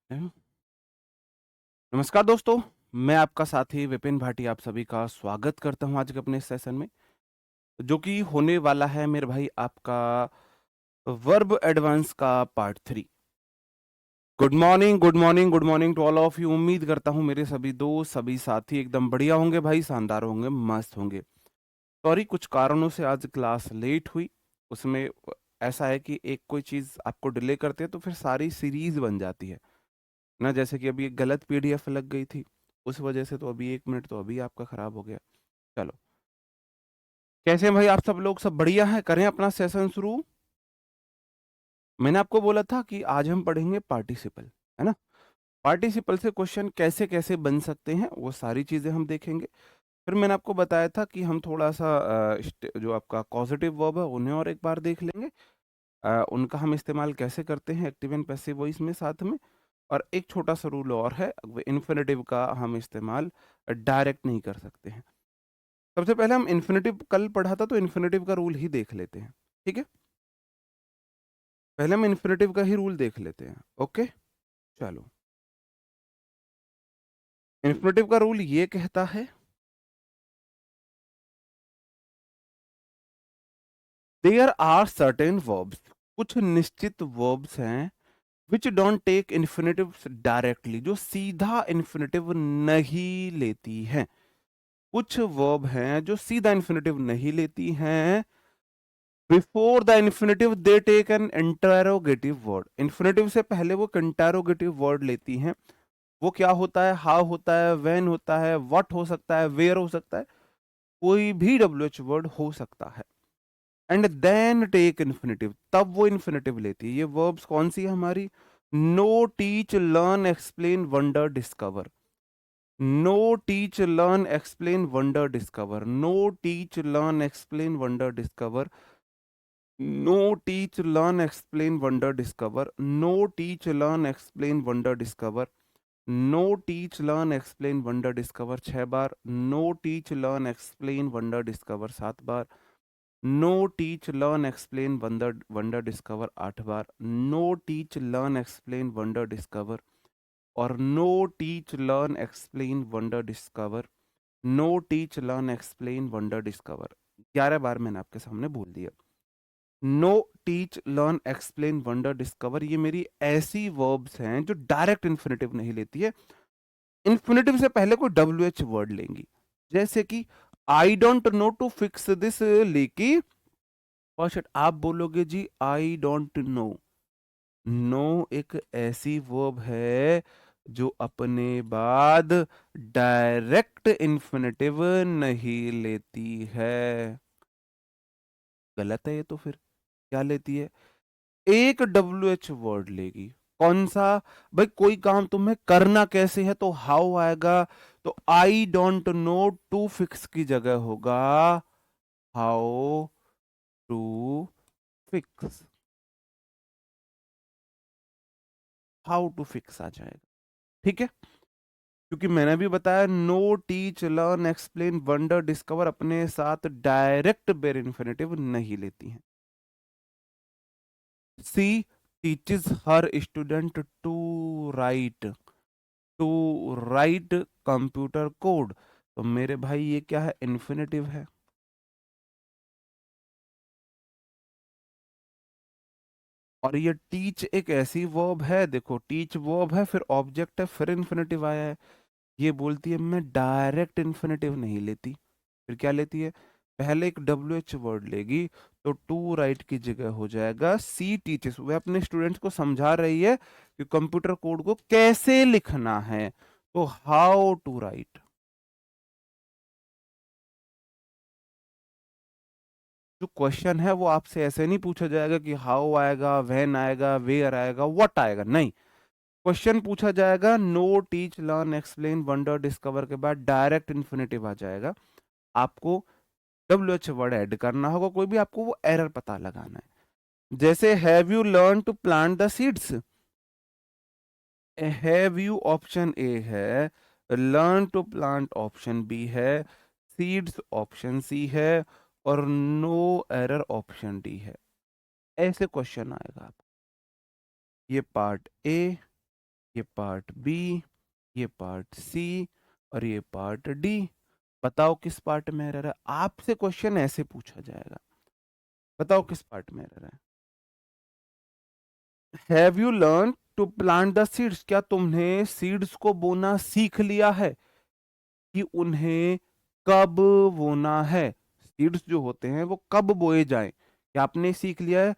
हैं? नमस्कार दोस्तों, मैं आपका साथी विपिन भाटी आप सभी का स्वागत करता हूँ आज के अपने इस सेशन में, जो कि होने वाला है मेरे भाई आपका वर्ब एडवांस का part 3। Good morning, good morning, good morning to all of you. उम्मीद करता हूँ मेरे सभी दोस्त, सभी साथी एकदम बढ़िया होंगे भाई, शानदार होंगे, मस्त होंगे। सॉरी कुछ कारणों से आज क्लास लेट हुई। उसमें ऐसा है कि एक कोई चीज़ आपको डिले करते हैं तो फिर सारी सीरीज बन जाती है ना। जैसे कि अभी एक गलत पीडीएफ लग गई थी, उस वजह से तो अभी 1 मिनट तो अभी आपका खराब हो गया। चलो, कैसे हैं भाई आप सब लोग? सब बढ़िया है? करें अपना सेशन शुरू। मैंने आपको बोला था कि आज हम पढ़ेंगे पार्टिसिपल, है ना। पार्टिसिपल से क्वेश्चन कैसे कैसे बन सकते हैं वो सारी चीजें हम देखेंगे। फिर मैंने आपको बताया था कि हम थोड़ा सा जो आपका कॉजेटिव वर्ब है उन्हें और एक बार देख लेंगे। उनका हम इस्तेमाल कैसे करते हैं एक्टिव एंड पैसिव वॉइस में साथ में। और एक छोटा सा रूल और है, इन्फिनेटिव का हम इस्तेमाल डायरेक्ट नहीं कर सकते हैं। सबसे पहले हम इन्फिनेटिव, कल पढ़ा था तो इन्फिनेटिव का रूल ही देख लेते हैं, ठीक है। पहले हम इन्फिनेटिव का ही रूल देख लेते हैं, ओके। चलो, इन्फिनेटिव का रूल ये कहता है, देयर आर सर्टेन वर्ब्स, कुछ निश्चित वर्ब्स हैं which don't take infinitive directly, जो सीधा इन्फिनेटिव नहीं लेती हैं। कुछ वर्ब हैं जो सीधा इन्फिनेटिव नहीं लेती हैं। Before the infinitive they take an interrogative word, infinitive से पहले वो इंटरोगेटिव वर्ड लेती हैं। वो क्या होता है? हाउ होता है, व्हेन होता है, व्हाट हो सकता है, वेयर हो सकता है, कोई भी डब्ल्यूएच वर्ड हो सकता है। एंड देन टेक इन्फिनेटिव, तब वो इन्फिनेटिव लेती है। ये वर्ब्स कौन सी है हमारी? Know, teach, learn, explain, wonder, discover. Know, teach, learn, explain, wonder, discover. Know, teach, learn, explain, wonder, discover. Know, teach, learn, explain, wonder, discover. Know, teach, learn, explain, wonder, discover. Know, teach, learn, explain, wonder, discover 6 बार। Know, teach, learn, explain, wonder, discover 7 बार। Know, teach, learn, explain, wonder wonder discover 8 बार। Know, teach, learn, explain, wonder, discover. और know, teach, learn, explain, wonder, discover. Know, teach, learn, explain, wonder, discover 11 बार मैंने आपके सामने बोल दिया। Know, teach, learn, explain, wonder, discover ये मेरी ऐसी वर्ब्स हैं जो डायरेक्ट इन्फिनेटिव नहीं लेती है। इन्फिनेटिव से पहले कोई डब्ल्यू एच वर्ड लेंगी। जैसे कि I don't know to fix this लेकी, फर्स्ट आप बोलोगे जी आई डोंट नो। नो एक ऐसी वर्ब है जो अपने बाद डायरेक्ट इन्फिनेटिव नहीं लेती है। गलत है ये तो। फिर क्या लेती है? एक डब्ल्यू एच वर्ड लेगी। कौन सा? भाई कोई काम तुम्हें करना कैसे है तो हाउ आएगा। तो I don't know to fix की जगह होगा how to fix. How to fix आ जाएगा, ठीक है। क्योंकि मैंने भी बताया know, teach, learn, explain, wonder, discover अपने साथ डायरेक्ट बेर इन्फिनेटिव नहीं लेती हैं। She teaches her student to write, to write computer code. तो मेरे भाई ये क्या है? इन्फिनेटिव है। और ये टीच एक ऐसी वर्ब है, देखो टीच वर्ब है, फिर ऑब्जेक्ट है, फिर इन्फिनेटिव आया है। ये बोलती है मैं डायरेक्ट इन्फिनेटिव नहीं लेती। फिर क्या लेती है? पहले एक डब्ल्यू एच वर्ड लेगी, तो टू राइट की जगह हो जाएगा सी टीचर्स। वह अपने स्टूडेंट्स को समझा रही है कि कंप्यूटर कोड को कैसे लिखना है, तो हाउ टू राइट। जो क्वेश्चन है वो आपसे ऐसे नहीं पूछा जाएगा कि हाउ आएगा, व्हेन आएगा, वेयर आएगा, व्हाट आएगा, नहीं। क्वेश्चन पूछा जाएगा know, teach, learn, explain, wonder, discover के बाद डायरेक्ट इन्फिनेटिव आ जाएगा। आपको डब्ल्यू एच वर्ड ऐड करना होगा, कोई भी आपको वो एरर पता लगाना है। जैसे have you learn to plant the seeds, have you option A है, learn to plant option B है, सीड्स ऑप्शन सी है, और नो एरर ऑप्शन डी है। ऐसे क्वेश्चन आएगा आप। ये पार्ट ए, ये पार्ट बी, ये पार्ट सी और ये पार्ट डी। बताओ किस पार्ट में एरर है। आपसे क्वेश्चन ऐसे पूछा जाएगा, बताओ किस पार्ट में एरर है। Have you learn to plant the seeds, क्या तुमने सीड्स को बोना सीख लिया है कि उन्हें कब बोना है। सीड्स जो होते हैं वो कब बोए जाएं, क्या आपने सीख लिया है।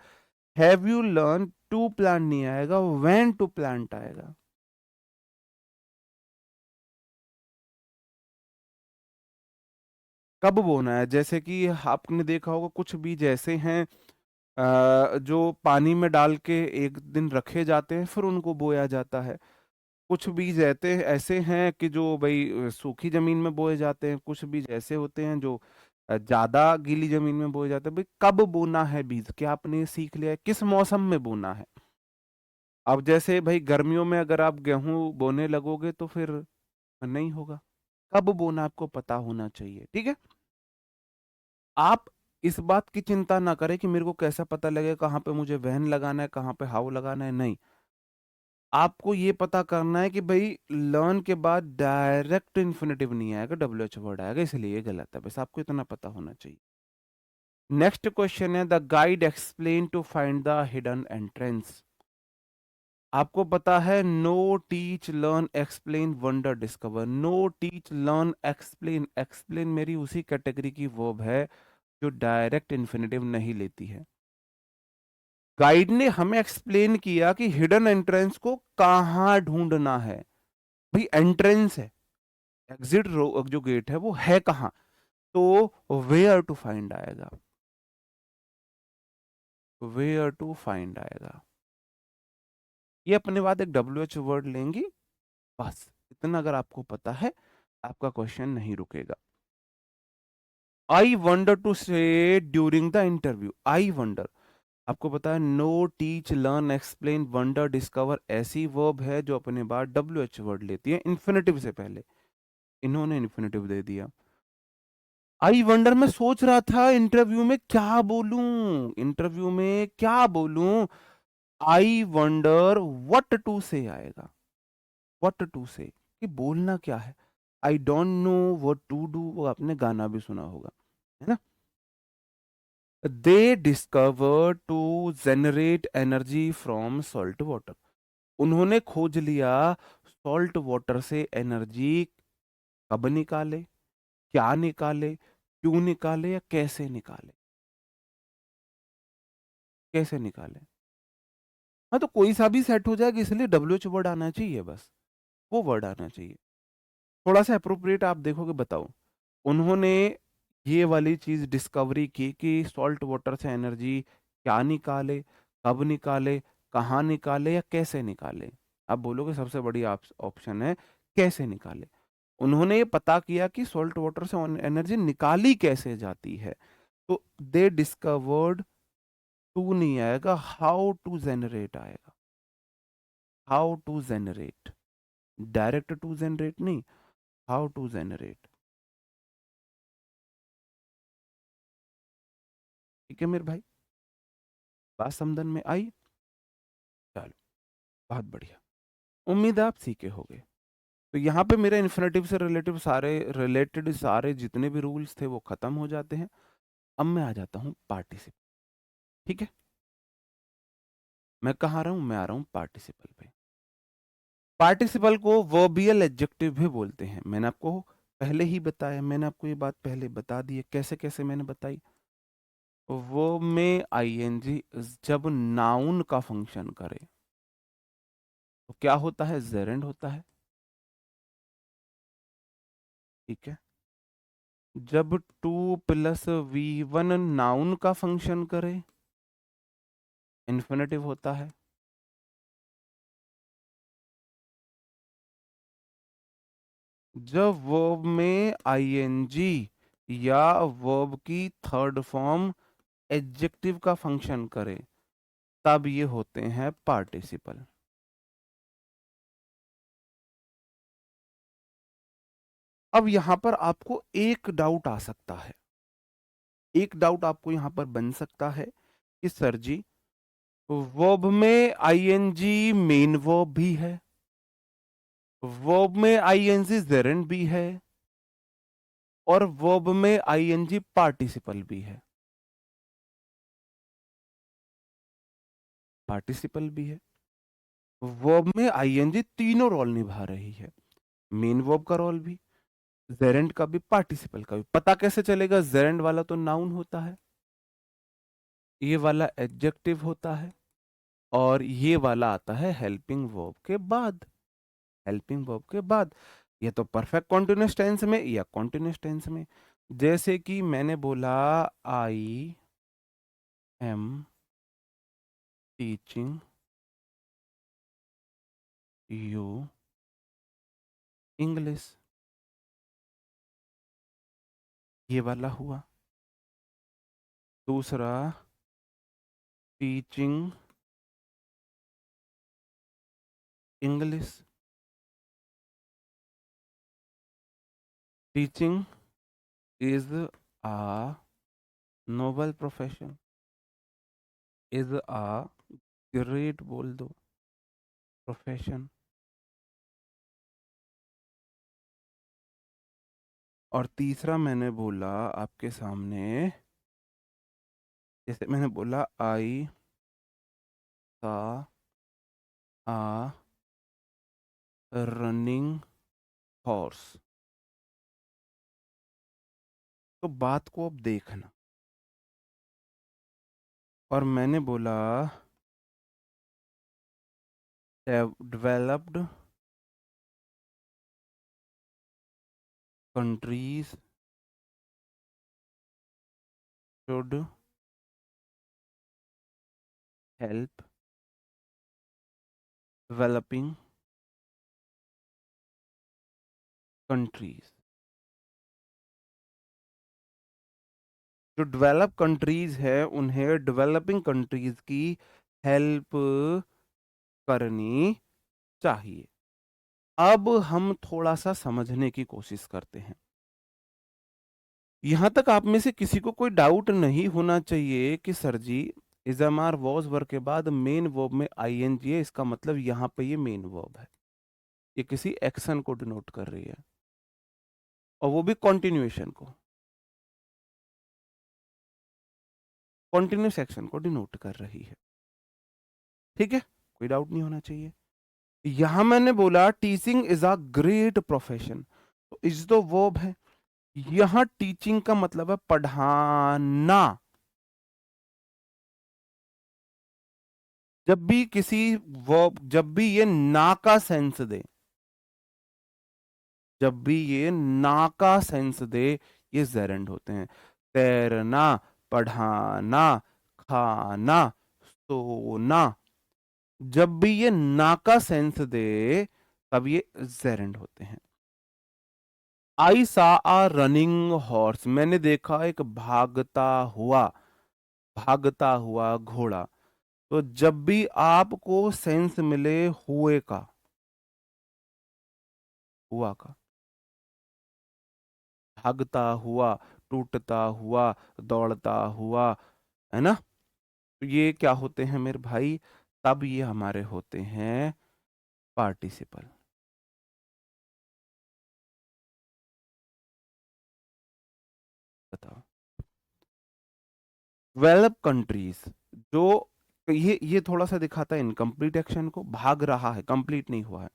Have you learn to plant नहीं आएगा, व्हेन टू प्लांट आएगा। कब बोना है, जैसे कि आपने देखा होगा कुछ बीज ऐसे हैं जो पानी में डाल के एक दिन रखे जाते हैं फिर उनको बोया जाता है। कुछ बीज ऐसे ऐसे हैं कि जो भाई सूखी जमीन में बोए जाते हैं। कुछ बीज ऐसे होते हैं जो ज्यादा गीली जमीन में बोए जाते हैं। भाई कब बोना है बीज, क्या आपने सीख लिया है, किस मौसम में बोना है। अब जैसे भाई गर्मियों में अगर आप गेहूं बोने लगोगे तो फिर नहीं होगा। कब बोना आपको पता होना चाहिए, ठीक है। आप इस बात की चिंता ना करें कि मेरे को कैसा पता लगे कहाँ पे मुझे वहन लगाना है, कहाँ पे हाउ लगाना है, नहीं। आपको ये पता करना है कि भाई लर्न के बाद डायरेक्ट इन्फिनेटिव नहीं आएगा, डब्ल्यू एच वर्ड आएगा, इसलिए ये गलत है। बस आपको इतना पता होना चाहिए। नेक्स्ट क्वेश्चन है, the guide explain to find the hidden entrance. आपको पता है know teach learn explain wonder discover. Know teach learn explain, explain मेरी उसी कैटेगरी की वर्ब है जो डायरेक्ट इन्फिनेटिव नहीं लेती है। गाइड ने हमें एक्सप्लेन किया कि हिडन एंट्रेंस को कहां ढूंढना है। भाई एंट्रेंस है, एग्जिट जो गेट है वो है कहां, तो वेयर टू फाइंड आएगा, वेयर टू फाइंड आएगा। ये अपने बाद एक डब्ल्यू एच वर्ड लेंगी, बस इतना अगर आपको पता है आपका क्वेश्चन नहीं रुकेगा। आई वंडर टू से during the interview, I wonder. आपको पता है know teach learn explain wonder discover ऐसी वर्ब है जो अपने बाद डब्ल्यू एच वर्ड लेती है इन्फिनेटिव से पहले। इन्होंने इन्फिनेटिव दे दिया। आई वंडर मैं सोच रहा था इंटरव्यू में क्या बोलूं, इंटरव्यू में क्या बोलूं। आई वंडर व्हाट टू से आएगा, व्हाट टू से, कि बोलना क्या है। I don't know what to do, वो आपने गाना भी सुना होगा, है ना। They discover to generate energy from salt water. उन्होंने खोज लिया सॉल्ट वाटर से एनर्जी कब निकाले, क्या निकाले, क्यों निकाले या कैसे निकाले, कैसे निकाले। हाँ तो कोई सा भी सेट हो जाएगा, इसलिए डब्ल्यू एच वर्ड आना चाहिए, बस वो वर्ड आना चाहिए। थोड़ा सा अप्रोप्रिएट आप देखोगे, बताओ। उन्होंने ये वाली चीज डिस्कवरी की कि सॉल्ट वाटर से एनर्जी क्या निकाले, कब निकाले, कहाँ निकाले या कैसे निकाले। आप बोलोगे सबसे बड़ी ऑप्शन है कैसे निकाले। उन्होंने ये पता किया कि सॉल्ट वाटर से एनर्जी निकाली कैसे जाती है, तो दे डिस्कवर्ड, टू नहीं आएगा, हाउ टू जनरेट आएगा। How to generate, direct to generate नहीं, हाउ टू जनरेट। ठीक है मेरे भाई, बात समझ में आई। चलो बहुत बढ़िया, उम्मीद है आप सीखे होंगे। तो यहाँ पे मेरे इन्फिनेटिव से रिलेटिव सारे रिलेटेड सारे जितने भी रूल्स थे वो खत्म हो जाते हैं। अब मैं आ जाता हूँ पार्टिसिपल, ठीक है। मैं कहाँ आ रहा हूँ, मैं आ रहा हूँ पार्टिसिपल पे। पार्टिसिपल को वर्बियल एडजेक्टिव भी बोलते हैं, मैंने आपको पहले ही बताया, मैंने आपको ये बात पहले बता दी है, कैसे कैसे मैंने बताई। वो में आईएनजी जब नाउन का फंक्शन करे तो क्या होता है, जेरेंड होता है, ठीक है। जब to plus V one noun का फंक्शन करे इन्फिनेटिव होता है। जब वर्ब में आईएनजी या वर्ब की थर्ड फॉर्म एडजेक्टिव का फंक्शन करे तब ये होते हैं पार्टिसिपल। अब यहां पर आपको एक डाउट आ सकता है, एक डाउट आपको यहां पर बन सकता है कि सर जी वर्ब में आईएनजी मेन वर्ब भी है, वर्ब में आईएनजी जेरेंट भी है और वर्ब में आईएनजी पार्टिसिपल भी है। पार्टिसिपल भी है। वर्ब में आईएनजी तीनों रोल निभा रही है, मेन वर्ब का रोल भी, जेरेंट का भी, पार्टिसिपल का भी। पता कैसे चलेगा? जेरेंट वाला तो नाउन होता है, ये वाला एडजेक्टिव होता है, और ये वाला आता है हेल्पिंग वर्ब के बाद। हेल्पिंग वर्ब के बाद ये तो परफेक्ट कॉन्टिन्यूअस टेंस में या कॉन्टिन्यूअस टेंस में। जैसे कि मैंने बोला I am teaching you English, ये वाला हुआ। दूसरा, teaching English. Teaching is a noble profession, is a great बोल दो प्रोफेशन। और तीसरा मैंने बोला आपके सामने, जैसे मैंने बोला आई सा आ रनिंग हॉर्स। तो बात को अब देखना, और मैंने बोला developed countries should help developing countries. जो डेवलप कंट्रीज है उन्हें डेवलपिंग कंट्रीज की हेल्प करनी चाहिए। अब हम थोड़ा सा समझने की कोशिश करते हैं। यहां तक आप में से किसी को कोई डाउट नहीं होना चाहिए कि सर जी, इजमार वॉज वर्ब के बाद मेन वर्ब में आईएनजी है, इसका मतलब यहां पे ये मेन वर्ब है, ये किसी एक्शन को डिनोट कर रही है, और वो भी कॉन्टिन्यूएशन को, कॉन्टिन्यूस एक्शन को डिनोट कर रही है। ठीक है, कोई डाउट नहीं होना चाहिए। यहां मैंने बोला teaching is a great profession, तो इज तो वर्ब है। यहां टीचिंग का मतलब है पढ़ाना। जब भी किसी वर्ब, जब भी ये ना का सेंस दे, जब भी ये ना का सेंस दे, ये जेरेंड होते हैं। तैरना, पढ़ाना, खाना, सोना, जब भी ये ना का सेंस दे तब ये जेरेंड होते हैं। आई सा आ रनिंग हॉर्स, मैंने देखा एक भागता हुआ, भागता हुआ घोड़ा। तो जब भी आपको सेंस मिले हुए का, हुआ का, भागता हुआ, टूटता हुआ, दौड़ता हुआ, है ना, तो ये क्या होते हैं मेरे भाई? तब ये हमारे होते हैं पार्टिसिपल। बताओ। डेवलप कंट्रीज, जो ये थोड़ा सा दिखाता है इनकम्प्लीट एक्शन को, भाग रहा है, कंप्लीट नहीं हुआ है।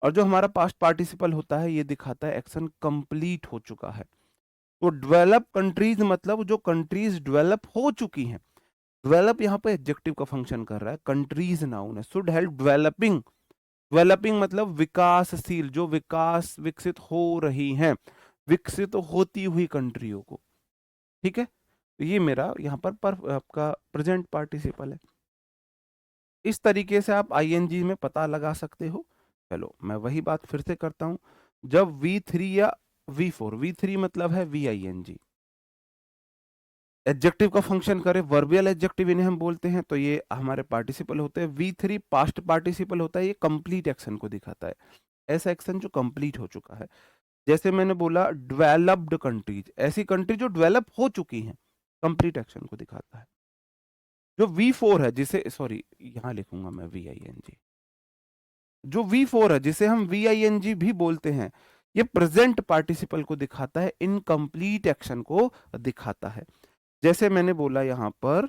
और जो हमारा पास्ट पार्टिसिपल होता है ये दिखाता है एक्शन कंप्लीट हो चुका है। तो डेवलप कंट्रीज मतलब जो कंट्रीज डेवलप हो चुकी हैं। डेवलप यहाँ पे एडजेक्टिव का फंक्शन कर रहा है, कंट्रीज नाउन है, शुड हेल्प डेवलपिंग। डेवलपिंग मतलब विकासशील, जो विकास, विकसित हो रही हैं, विकसित होती हुई कंट्रियों को। ठीक है, तो ये मेरा यहाँ पर आपका प्रेजेंट पार्टिसिपल है। इस तरीके से आप आईएनजी में पता लगा सकते हो। चलो मैं वही बात फिर से करता हूं। जब V3 या V4, V3 मतलब है VING, एडजेक्टिव का फंक्शन करे, वर्बियल एडजेक्टिव इन्हें हम बोलते हैं, तो ये हमारे पार्टिसिपल होते हैं। V3 पास्ट पार्टिसिपल होता है, ये कंप्लीट एक्शन को दिखाता है, ऐसा एक्शन जो कंप्लीट हो चुका है। जैसे मैंने बोला डेवलप्ड कंट्रीज, ऐसी कंट्री जो डेवलप हो चुकी हैं, कंप्लीट एक्शन को दिखाता है। जो V4 है, जिसे, सॉरी यहां लिखूंगा मैं VING, जो V4 है, जिसे हम VING भी बोलते हैं, ये प्रेजेंट पार्टिसिपल को दिखाता है, इनकम्प्लीट एक्शन को दिखाता है। जैसे मैंने बोला यहां पर,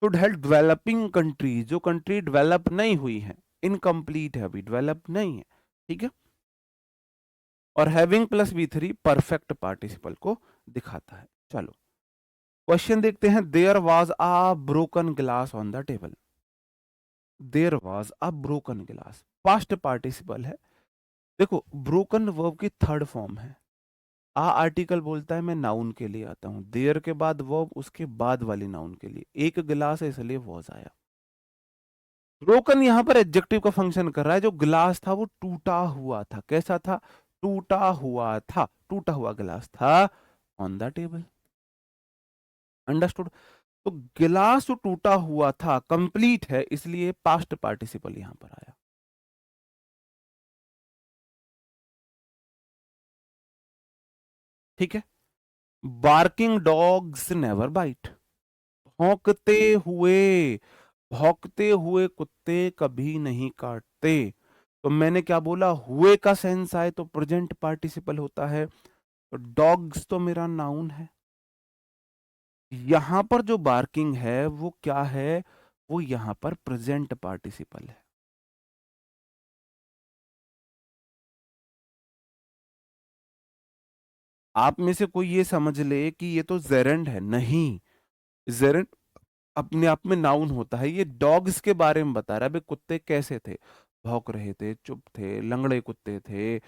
शुड हेल्प डेवलपिंग कंट्रीज, जो कंट्री डेवलप नहीं हुई है, इनकम्प्लीट है, अभी डेवलप नहीं है, ठीक है। और having plus V3 perfect participle को दिखाता है। चलो क्वेश्चन देखते हैं। There was a broken glass on the table. There was a broken glass, past participle है। देखो ब्रोकन वर्ब की थर्ड फॉर्म है। आ आर्टिकल बोलता है मैं नाउन के लिए आता हूं, देयर के बाद वर्ब, उसके बाद वाली नाउन के लिए। एक गिलास है इसलिए वॉज आया। ब्रोकन यहां पर एडजेक्टिव का फंक्शन कर रहा है। जो गिलास था वो टूटा हुआ था। कैसा था? टूटा हुआ था, टूटा हुआ गिलास था ऑन द टेबल। अंडरस्टूड? तो गिलास जो टूटा हुआ था कंप्लीट है, इसलिए पास्ट पार्टिसिपल यहां पर आया। ठीक है। बार्किंग डॉग्स नेवर बाइट, भौंकते हुए, भौंकते हुए कुत्ते कभी नहीं काटते। तो मैंने क्या बोला? हुए का सेंस आए तो प्रेजेंट पार्टिसिपल होता है। तो डॉग्स तो मेरा नाउन है। यहां पर जो बार्किंग है वो क्या है? वो यहां पर प्रेजेंट पार्टिसिपल है। आप में से कोई ये समझ ले कि ये तो जेरेंड है, नहीं। जेरेंड अपने आप में नाउन होता है। ये डॉग्स के बारे में बता रहा है। भाई कुत्ते कैसे थे? भौंक रहे थे, चुप थे, लंगड़े कुत्ते थे,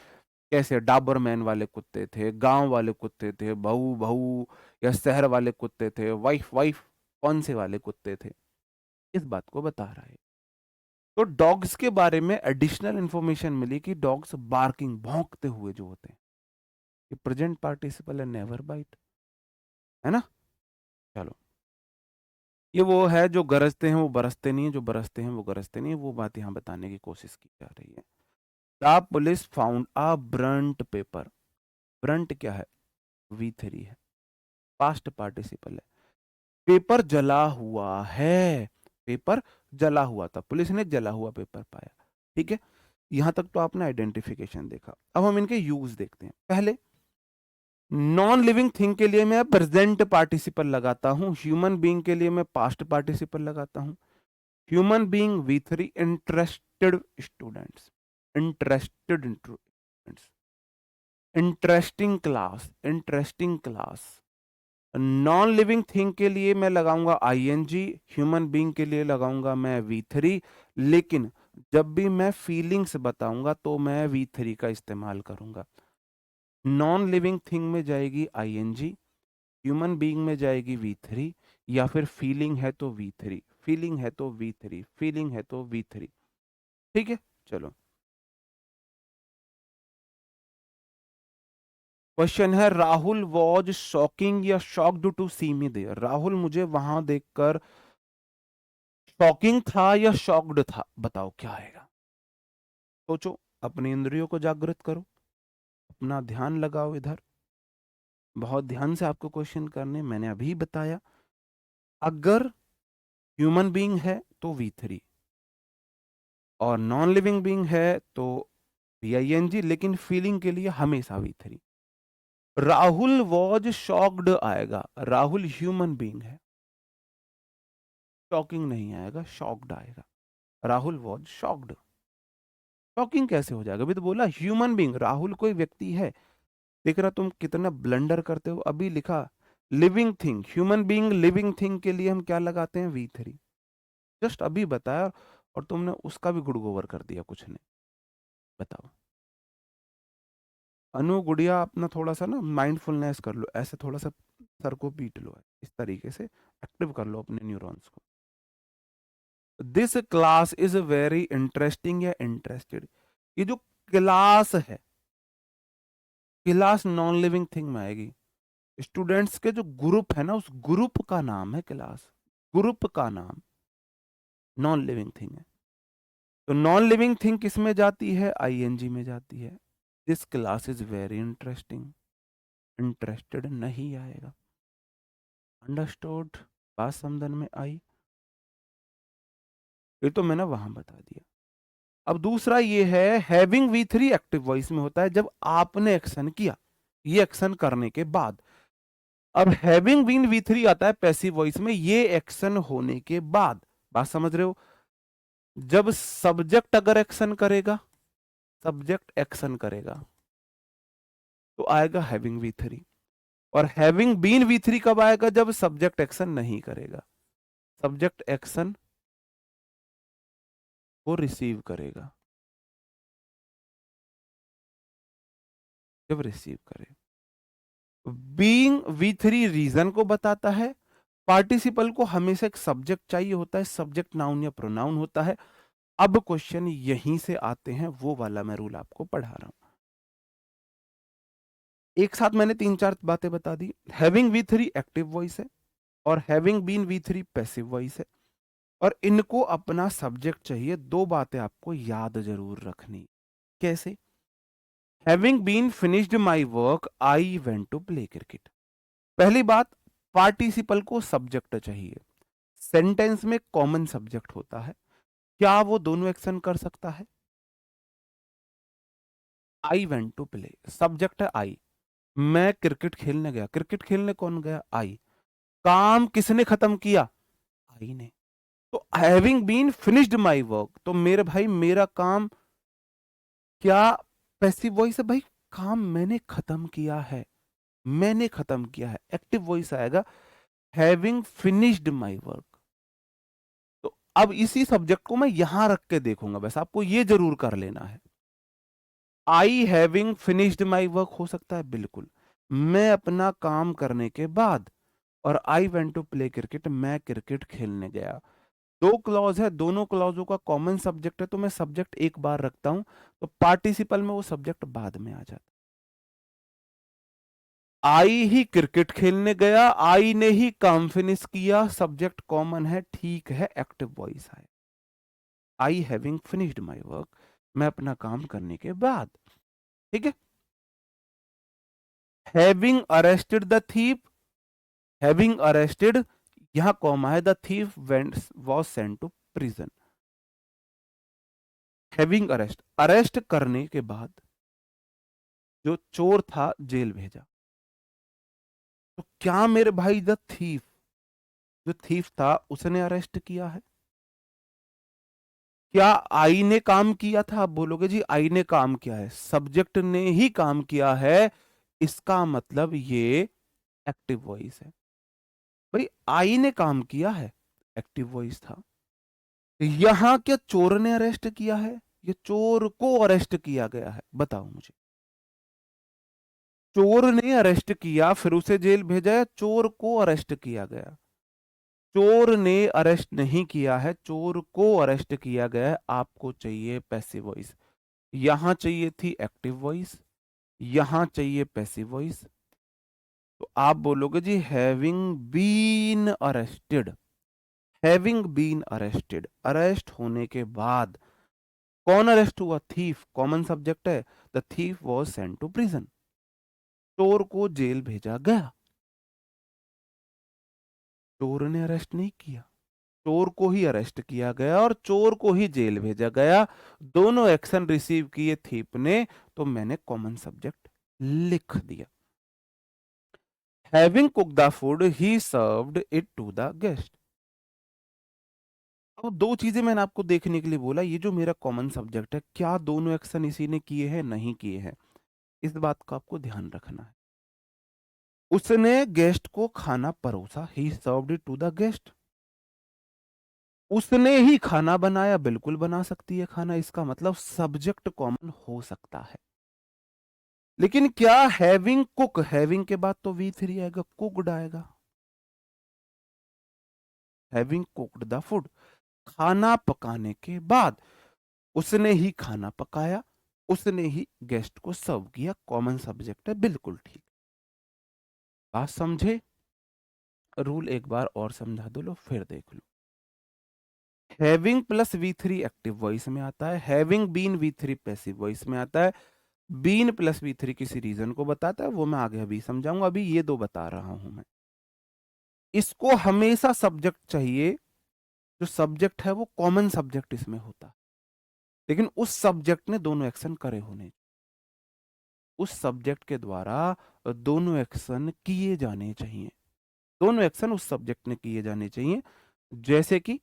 कैसे डाबरमैन वाले कुत्ते थे, गांव वाले कुत्ते थे, बहू बहू या शहर वाले कुत्ते थे, वाइफ वाइफ, कौन से वाले कुत्ते थे, इस बात को बता रहा है। तो डॉग्स के बारे में एडिशनल इंफॉर्मेशन मिली कि डॉग्स बार्किंग, भौंकते हुए जो होते हैं, ये प्रेजेंट पार्टिसिपल है, नेवर बाइट, है ना। चलो, ये वो है जो गरजते हैं वो बरसते नहीं है, जो बरसते हैं वो गरजते नहीं है, वो बात यहां बताने की कोशिश की जा रही है। The police found a Brunt paper. Brunt क्या है? V3 है, पास्ट पार्टिसिपल है। पेपर जला हुआ है, पेपर जला हुआ था, पुलिस ने जला हुआ पेपर पाया। ठीक है, यहां तक तो आपने आइडेंटिफिकेशन देखा। अब हम इनके यूज देखते हैं। पहले, नॉन लिविंग थिंग के लिए मैं प्रेजेंट पार्टिसिपल लगाता हूं, ह्यूमन बीइंग के लिए मैं पास्ट पार्टिसिपल लगाता हूं। Human being V3, interested students, interested students, interesting class, interesting class. Non living thing के लिए मैं लगाऊंगा ING, ह्यूमन बीइंग के लिए लगाऊंगा मैं V3। लेकिन जब भी मैं फीलिंग्स बताऊंगा तो मैं V3 का इस्तेमाल करूंगा। नॉन लिविंग थिंग में जाएगी ING, ह्यूमन बीइंग में जाएगी V3, या फिर फीलिंग है तो V3, फीलिंग है तो V3, फीलिंग है तो V3। ठीक है, चलो। क्वेश्चन है, राहुल वॉज शॉकिंग या shocked to see me there. Rahul मुझे वहां देखकर शॉकिंग था या शॉक्ड था? बताओ क्या आएगा। सोचो, अपनी इंद्रियों को जागृत करो, अपना ध्यान लगाओ इधर। बहुत ध्यान से आपको क्वेश्चन करने, मैंने अभी बताया। अगर ह्यूमन बीइंग है तो V3, और नॉन लिविंग बीइंग है तो VING, लेकिन फीलिंग के लिए हमेशा V3। राहुल वॉज शॉक्ड आएगा, राहुल ह्यूमन बीइंग है, शॉकिंग नहीं आएगा, शॉक्ड आएगा। राहुल वॉज शॉक्ड, शॉकिंग कैसे हो जाएगा? अभी तो बोला ह्यूमन बीइंग, राहुल कोई व्यक्ति है। देख रहा तुम कितना ब्लंडर करते हो। अभी लिखा living thing, human being, living thing के लिए हम क्या लगाते हैं? V3। जस्ट अभी बताया, और तुमने उसका भी गुड़ गोबर कर दिया कुछ नहीं। बताओ। अनु गुड़िया, अपना थोड़ा सा ना माइंडफुलनेस कर लो, ऐसे थोड़ा सा सर को पीट लो, इस तरीके से एक्टिव कर लो अपने न्यूरॉन्स को। This class is very interesting या इंटरेस्टेड, ये जो क्लास है, क्लास नॉन लिविंग थिंग में आएगी। स्टूडेंट्स के जो ग्रुप है ना, उस ग्रुप का नाम है क्लास, ग्रुप का नाम नॉन लिविंग थिंग है। तो नॉन लिविंग थिंग किस में जाती है? ING में जाती है। This class is very interesting, interested नहीं आएगा। अंडरस्टूड? बात समझ में आई? ये तो मैंने वहां बता दिया। अब दूसरा ये है having V three active voice में होता है जब आपने एक्शन किया, ये एक्शन करने के बाद। अब हैविंग बीन वी थ्री आता है पैसिव वॉइस में, ये एक्शन होने के बाद। बात समझ रहे हो? जब सब्जेक्ट अगर एक्शन करेगा, सब्जेक्ट एक्शन करेगा तो आएगा हैविंग वी थ्री। और हैविंग बीन वी थ्री कब आएगा? जब सब्जेक्ट एक्शन नहीं करेगा, सब्जेक्ट एक्शन को रिसीव करेगा, जब रिसीव करे। बीइंग वी थ्री रीजन को बताता है। पार्टिसिपल को हमेशा एक सब्जेक्ट चाहिए होता है, सब्जेक्ट नाउन या प्रोनाउन होता है। अब क्वेश्चन यहीं से आते हैं, वो वाला मैं रूल आपको पढ़ा रहा हूं। एक साथ मैंने तीन चार बातें बता दी। Having V three active voice है और having been V three passive voice है, और इनको अपना सब्जेक्ट चाहिए। दो बातें आपको याद जरूर रखनी। कैसे? Having been finished my work I went to play cricket. पहली बात, पार्टिसिपल को सब्जेक्ट चाहिए। सेंटेंस में कॉमन सब्जेक्ट होता है, क्या वो दोनों एक्शन कर सकता है? I went to play, subject है आई। मैं क्रिकेट खेलने गया, क्रिकेट खेलने कौन गया? आई। काम किसने खत्म किया? आई ने। तो having been finished my work, तो मेरे भाई मेरा काम क्या पैसिव वॉइस है? भाई काम मैंने खत्म किया है, मैंने खत्म किया है। एक्टिव वॉइस आएगा हैविंग फिनिश्ड माई वर्क। तो अब इसी सब्जेक्ट को मैं यहां रख के देखूंगा, बस आपको ये जरूर कर लेना है। I having finished my work हो सकता है, बिल्कुल। मैं अपना काम करने के बाद, और I went to play cricket, मैं क्रिकेट खेलने गया। दो क्लॉज है, दोनों क्लॉजों का कॉमन सब्जेक्ट है, तो मैं सब्जेक्ट एक बार रखता हूं, तो पार्टिसिपल में वो सब्जेक्ट बाद में आ जाता। आई ही क्रिकेट खेलने गया, आई ने ही काम फिनिश किया, सब्जेक्ट कॉमन है, ठीक है, एक्टिव वॉइस है। I having finished my work, मैं अपना काम करने के बाद। ठीक है। Having arrested the thief, having arrested, यहां कॉमा है, the thief went was sent to prison. Having arrest, arrest करने के बाद जो चोर था जेल भेजा। तो क्या मेरे भाई द थीफ, जो थीफ था उसने अरेस्ट किया है? क्या आई ने काम किया था? आप बोलोगे जी आई ने काम किया है, सब्जेक्ट ने ही काम किया है, इसका मतलब ये एक्टिव वॉइस है। भाई आई ने काम किया है, एक्टिव वॉइस था। यहां क्या चोर ने अरेस्ट किया है? ये चोर को अरेस्ट किया गया है, बताओ मुझे। चोर ने अरेस्ट किया फिर उसे जेल भेजा, या चोर को अरेस्ट किया गया? चोर ने अरेस्ट नहीं किया है, चोर को अरेस्ट किया गया है। आपको चाहिए पैसिव वॉइस, यहां चाहिए थी एक्टिव वॉइस, यहां चाहिए पैसिव वॉइस। तो आप बोलोगे जी having been arrested, having been arrested, arrest होने के बाद। कौन अरेस्ट हुआ? थीफ, कॉमन सब्जेक्ट है, the thief was sent to prison, चोर को जेल भेजा गया। चोर ने अरेस्ट नहीं किया, चोर को ही अरेस्ट किया गया और चोर को ही जेल भेजा गया। दोनों एक्शन रिसीव किए थीप ने, तो मैंने कॉमन सब्जेक्ट लिख दिया। Having cook the food he served it to the guest. अब दो चीजें मैंने आपको देखने के लिए बोला, ये जो मेरा कॉमन सब्जेक्ट है, क्या दोनों एक्शन इसी ने किए हैं? नहीं किए हैं, इस बात का आपको ध्यान रखना है। उसने गेस्ट को खाना परोसा, he served it to the guest. उसने ही खाना बनाया, बिल्कुल बना सकती है खाना, इसका मतलब सब्जेक्ट कॉमन हो सकता है। लेकिन क्या हैविंग कुक, हैविंग के बाद तो वी थ्री आएगा, कुकड आएगा। हैविंग कुक्ड द फूड, खाना पकाने के बाद, उसने ही खाना पकाया, उसने ही गेस्ट को सर्व किया, कॉमन सब्जेक्ट है, बिल्कुल ठीक। बात समझे? रूल एक बार और समझा दो, लो फिर देख लो। Having plus V three active voice में आता है, having been V three passive voice में आता है, बीन प्लस वी थ्री किसी रीजन को बताता है, वो मैं आगे अभी समझाऊंगा, अभी ये दो बता रहा हूं मैं। इसको हमेशा सब्जेक्ट चाहिए, जो सब्जेक्ट है वो कॉमन सब्जेक्ट इसमें होता है। लेकिन उस सब्जेक्ट ने दोनों एक्शन करे होने, उस सब्जेक्ट के द्वारा दोनों एक्शन किए जाने चाहिए, दोनों एक्शन उस सब्जेक्ट ने किए जाने चाहिए। जैसे कि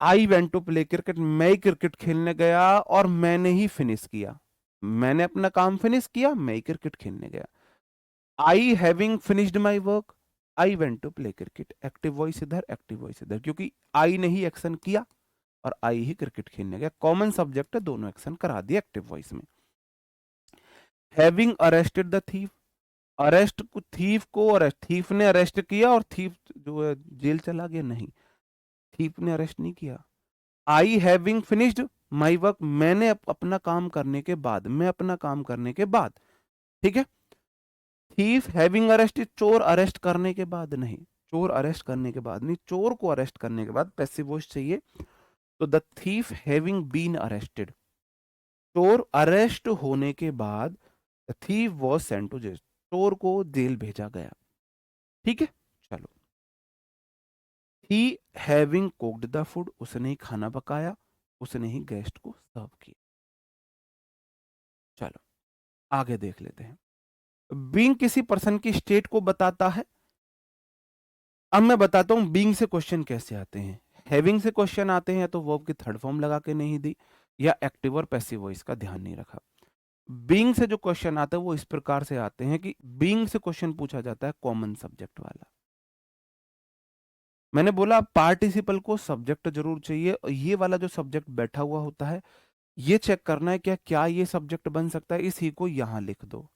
I went to play cricket, मैं ही क्रिकेट खेलने गया और मैंने ही फिनिश किया, मैंने अपना काम फिनिश किया, मैं ही क्रिकेट खेलने गया। I having finished my work, I went to play cricket, active voice इधर, एक्टिव वॉइस इधर, क्योंकि आई ने ही एक्शन किया और आई ही क्रिकेट खेलने गया, कॉमन सब्जेक्ट है, दोनों एक्शन करा दिया एक्टिव वॉइस में। Having arrested the thief, arrest को, थीफ को अरेस्ट, थीफ ने अरेस्ट किया और थीफ जो है जेल चला गया, नहीं, थीफ ने अरेस्ट नहीं किया। आई हैविंग फिनिश्ड माई वर्क, मैंने अपना काम करने के बाद, मैं अपना काम करने के बाद, ठीक है। थीफ हैविंग अरेस्ट, चोर अरेस्ट करने के बाद नहीं, चोर अरेस्ट करने के बाद नहीं, चोर को अरेस्ट करने के बाद पैसिव वॉइस चाहिए। तो the thief having been arrested, चोर अरेस्ट होने के बाद the thief was sent to jail, चोर को जेल भेजा गया, ठीक है। चलो, he having cooked the food, उसने ही खाना पकाया, उसने ही गेस्ट को सर्व किया। चलो आगे देख लेते हैं। बीइंग किसी पर्सन की स्टेट को बताता है। अब मैं बताता हूं बीइंग से क्वेश्चन कैसे आते हैं। हैविंग से क्वेश्चन आते हैं तो वर्ब की थर्ड फॉर्म लगा के नहीं दी, या एक्टिव और पैसिव वॉइस का ध्यान नहीं रखा। बीइंग से जो क्वेश्चन आता है वो इस प्रकार से आते हैं कि बीइंग से क्वेश्चन पूछा जाता है कॉमन सब्जेक्ट वाला। मैंने बोला पार्टिसिपल को सब्जेक्ट जरूर चाहिए, और ये वाला जो सब्जेक्ट बैठा हुआ होता है ये चेक करना है क्या क्या ये सब्जेक्ट बन सकता है, इस ही को यहां लिख दो।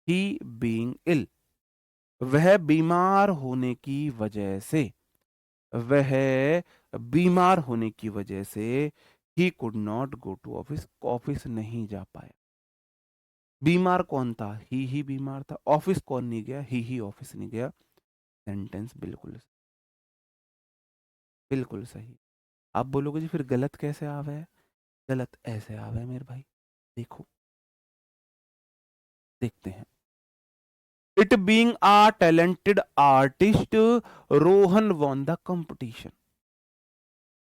ही बीइंग इल, वह बीमार होने की वजह से, वह बीमार होने की वजह से he could not go to office, office नहीं जा पाया। बीमार कौन था, ही बीमार था। ऑफिस कौन नहीं गया, ही ऑफिस नहीं गया। सेंटेंस बिल्कुल, बिल्कुल सही। आप बोलोगे जी फिर गलत कैसे आवे है, गलत ऐसे आवे है मेरे भाई, देखो, देखते हैं। It being a talented artist, Rohan won the competition.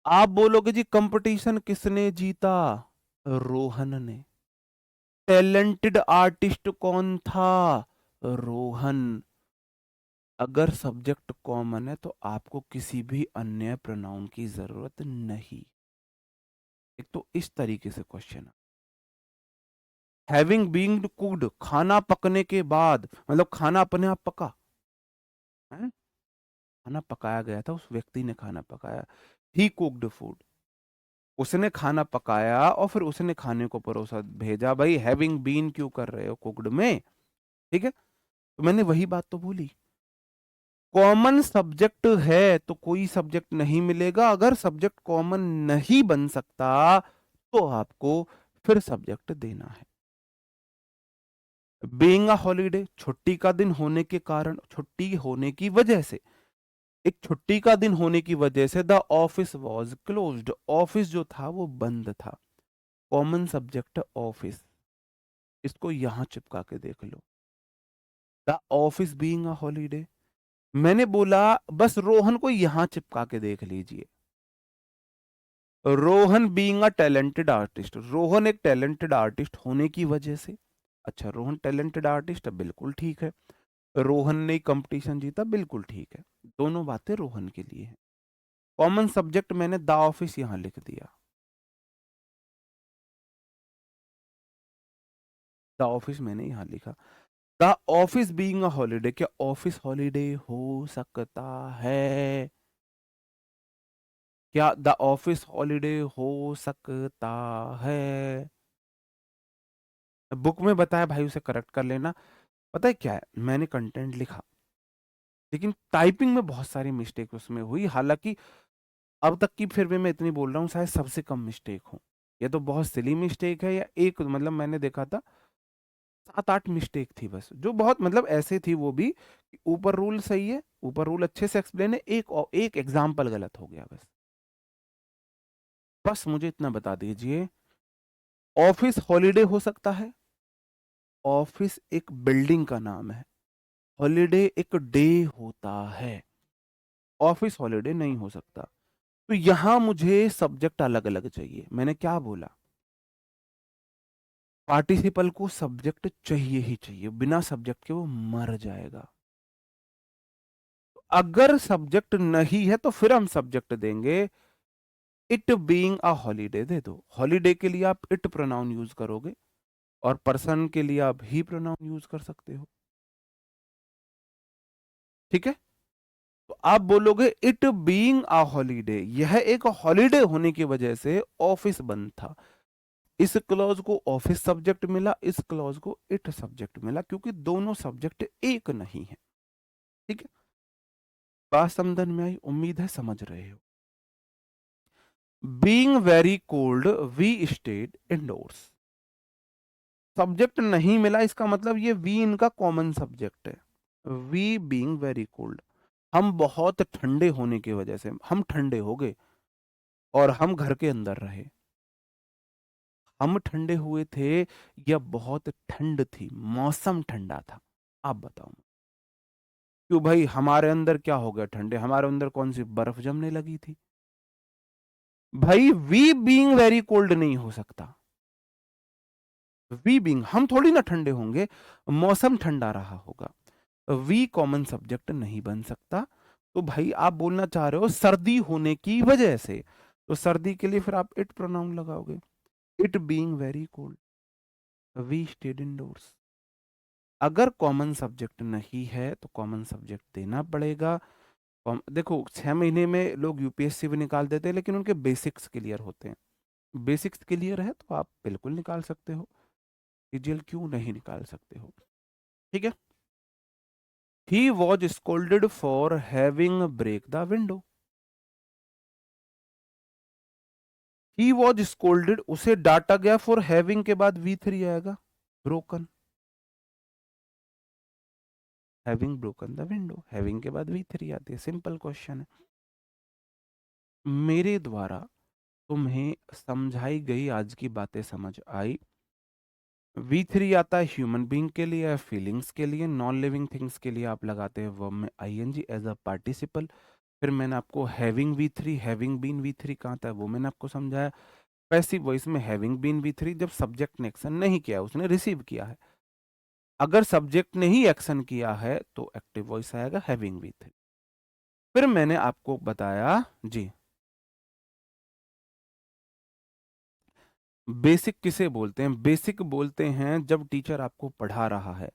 आप बोलोगे जी कंपटीशन किसने जीता, रोहन ने। टैलेंटेड आर्टिस्ट कौन था, रोहन। अगर सब्जेक्ट कॉमन है तो आपको किसी भी अन्य प्रोनाउन की जरूरत नहीं। एक तो इस तरीके से क्वेश्चन, हैविंग बीइंग कुक्ड, खाना पकने के बाद, मतलब खाना अपने आप पका है, खाना पकाया गया था, उस व्यक्ति ने खाना पकाया। ही कुक्ड फूड, उसने खाना पकाया और फिर उसने खाने को परोसा भेजा। भाई हैविंग बीन क्यों कर रहे हो कुक्ड में, ठीक है। तो मैंने वही बात तो बोली, कॉमन सब्जेक्ट है तो कोई सब्जेक्ट नहीं मिलेगा, अगर सब्जेक्ट कॉमन नहीं बन सकता तो आपको फिर सब्जेक्ट देना है। बीइंग अ हॉलीडे, छुट्टी का दिन होने के कारण, छुट्टी होने की वजह से, एक छुट्टी का दिन होने की वजह से the office was closed, office जो था वो बंद था। कॉमन सब्जेक्ट ऑफिस, इसको यहां चिपका के देख लो, the office being a holiday. मैंने बोला बस रोहन को यहां चिपका के देख लीजिए, Rohan being a talented artist, Rohan एक टैलेंटेड आर्टिस्ट होने की वजह से। अच्छा रोहन टैलेंटेड आर्टिस्ट है, बिल्कुल ठीक है। रोहन ने कंपटीशन जीता, बिल्कुल ठीक है। दोनों बातें रोहन के लिए हैं। कॉमन सब्जेक्ट मैंने द ऑफिस यहां लिख दिया, द ऑफिस मैंने यहां लिखा। The office being a holiday, क्या ऑफिस हॉलीडे हो सकता है, क्या द ऑफिस हॉलीडे हो सकता है। बुक में बताया भाई उसे करेक्ट कर लेना। पता है क्या है, मैंने कंटेंट लिखा लेकिन टाइपिंग में बहुत सारी मिस्टेक उसमें हुई, हालांकि अब तक की फिर भी मैं इतनी बोल रहा हूँ शायद सबसे कम मिस्टेक हो। ये तो बहुत सिली मिस्टेक है, या एक मतलब मैंने देखा था 7-8 मिस्टेक थी बस, जो बहुत मतलब ऐसे थी वो भी, ऊपर रूल सही है, ऊपर रूल अच्छे से एक्सप्लेन है, एक एग्जाम्पल गलत हो गया बस। बस मुझे इतना बता दीजिए, ऑफिस हॉलीडे हो सकता है, ऑफिस एक बिल्डिंग का नाम है, हॉलीडे एक डे होता है, ऑफिस हॉलीडे नहीं हो सकता। तो यहां मुझे सब्जेक्ट अलग अलग चाहिए। मैंने क्या बोला, पार्टिसिपल को सब्जेक्ट चाहिए ही चाहिए, बिना सब्जेक्ट के वो मर जाएगा। अगर सब्जेक्ट नहीं है तो फिर हम सब्जेक्ट देंगे। इट बीइंग अ हॉलीडे दे दो, हॉलीडे के लिए आप इट प्रोनाउन यूज करोगे और पर्सन के लिए आप ही प्रोनाउन यूज कर सकते हो। ठीक है, तो आप बोलोगे इट बीइंग अ हॉलीडे, यह एक हॉलीडे होने की वजह से ऑफिस बंद था। इस क्लॉज को ऑफिस सब्जेक्ट मिला, इस क्लॉज को इट सब्जेक्ट मिला, क्योंकि दोनों सब्जेक्ट एक नहीं है। ठीक है, बात समझ में आई? उम्मीद है समझ रहे हो। Being very cold we stayed indoors, subject नहीं मिला, इसका मतलब ये वी इनका कॉमन सब्जेक्ट है। वी बीइंग वेरी कोल्ड, हम बहुत ठंडे होने की वजह से हम ठंडे हो गए और हम घर के अंदर रहे। हम ठंडे हुए थे या बहुत ठंड थी, मौसम ठंडा था? आप बताओ। क्यों भाई, हमारे अंदर क्या हो गया ठंडे? हमारे अंदर कौन सी बर्फ जमने लगी थी? भाई वी बीइंग वेरी कोल्ड नहीं हो सकता। वी बीइंग, हम थोड़ी ना ठंडे होंगे, मौसम ठंडा रहा होगा। वी कॉमन सब्जेक्ट नहीं बन सकता। तो भाई आप बोलना चाह रहे हो सर्दी होने की वजह से, तो सर्दी के लिए फिर आप इट प्रोनाउन लगाओगे। It being very cold we stayed indoors. अगर कॉमन सब्जेक्ट नहीं है तो कॉमन सब्जेक्ट देना पड़ेगा। देखो 6 महीने में लोग यूपीएससी भी निकाल देते हैं, लेकिन उनके बेसिक्स क्लियर होते हैं। बेसिक्स क्लियर है तो आप बिल्कुल निकाल सकते हो, सीजीएल क्यों नहीं निकाल सकते हो? ठीक है, he was scolded for having break the window. He was scolded, उसे डांटा गया, फॉर हैविंग के बाद V3 आएगा, broken. Having broken the window, having के बाद V3 आती है, सिंपल क्वेश्चन है। मेरे द्वारा तुम्हें समझाई गई आज की बातें समझ आई? V3 आता है ह्यूमन बीइंग के लिए या फीलिंग्स के लिए, नॉन लिविंग थिंग्स के लिए आप लगाते हैं वर्ब में आईएनजी एज अ पार्टिसिपल। फिर मैंने आपको having V3, having been V3 कहाँ था वो मैंने आपको समझाया। पैसिव वॉइस में हैविंग बीन V3 जब सब्जेक्ट ने एक्शन नहीं किया, उसने रिसीव किया है। अगर सब्जेक्ट ने ही एक्शन किया है तो एक्टिव वॉइस आएगा हैविंग V3। फिर मैंने आपको बताया जी, बेसिक किसे बोलते हैं? बेसिक बोलते हैं जब टीचर आपको पढ़ा रहा है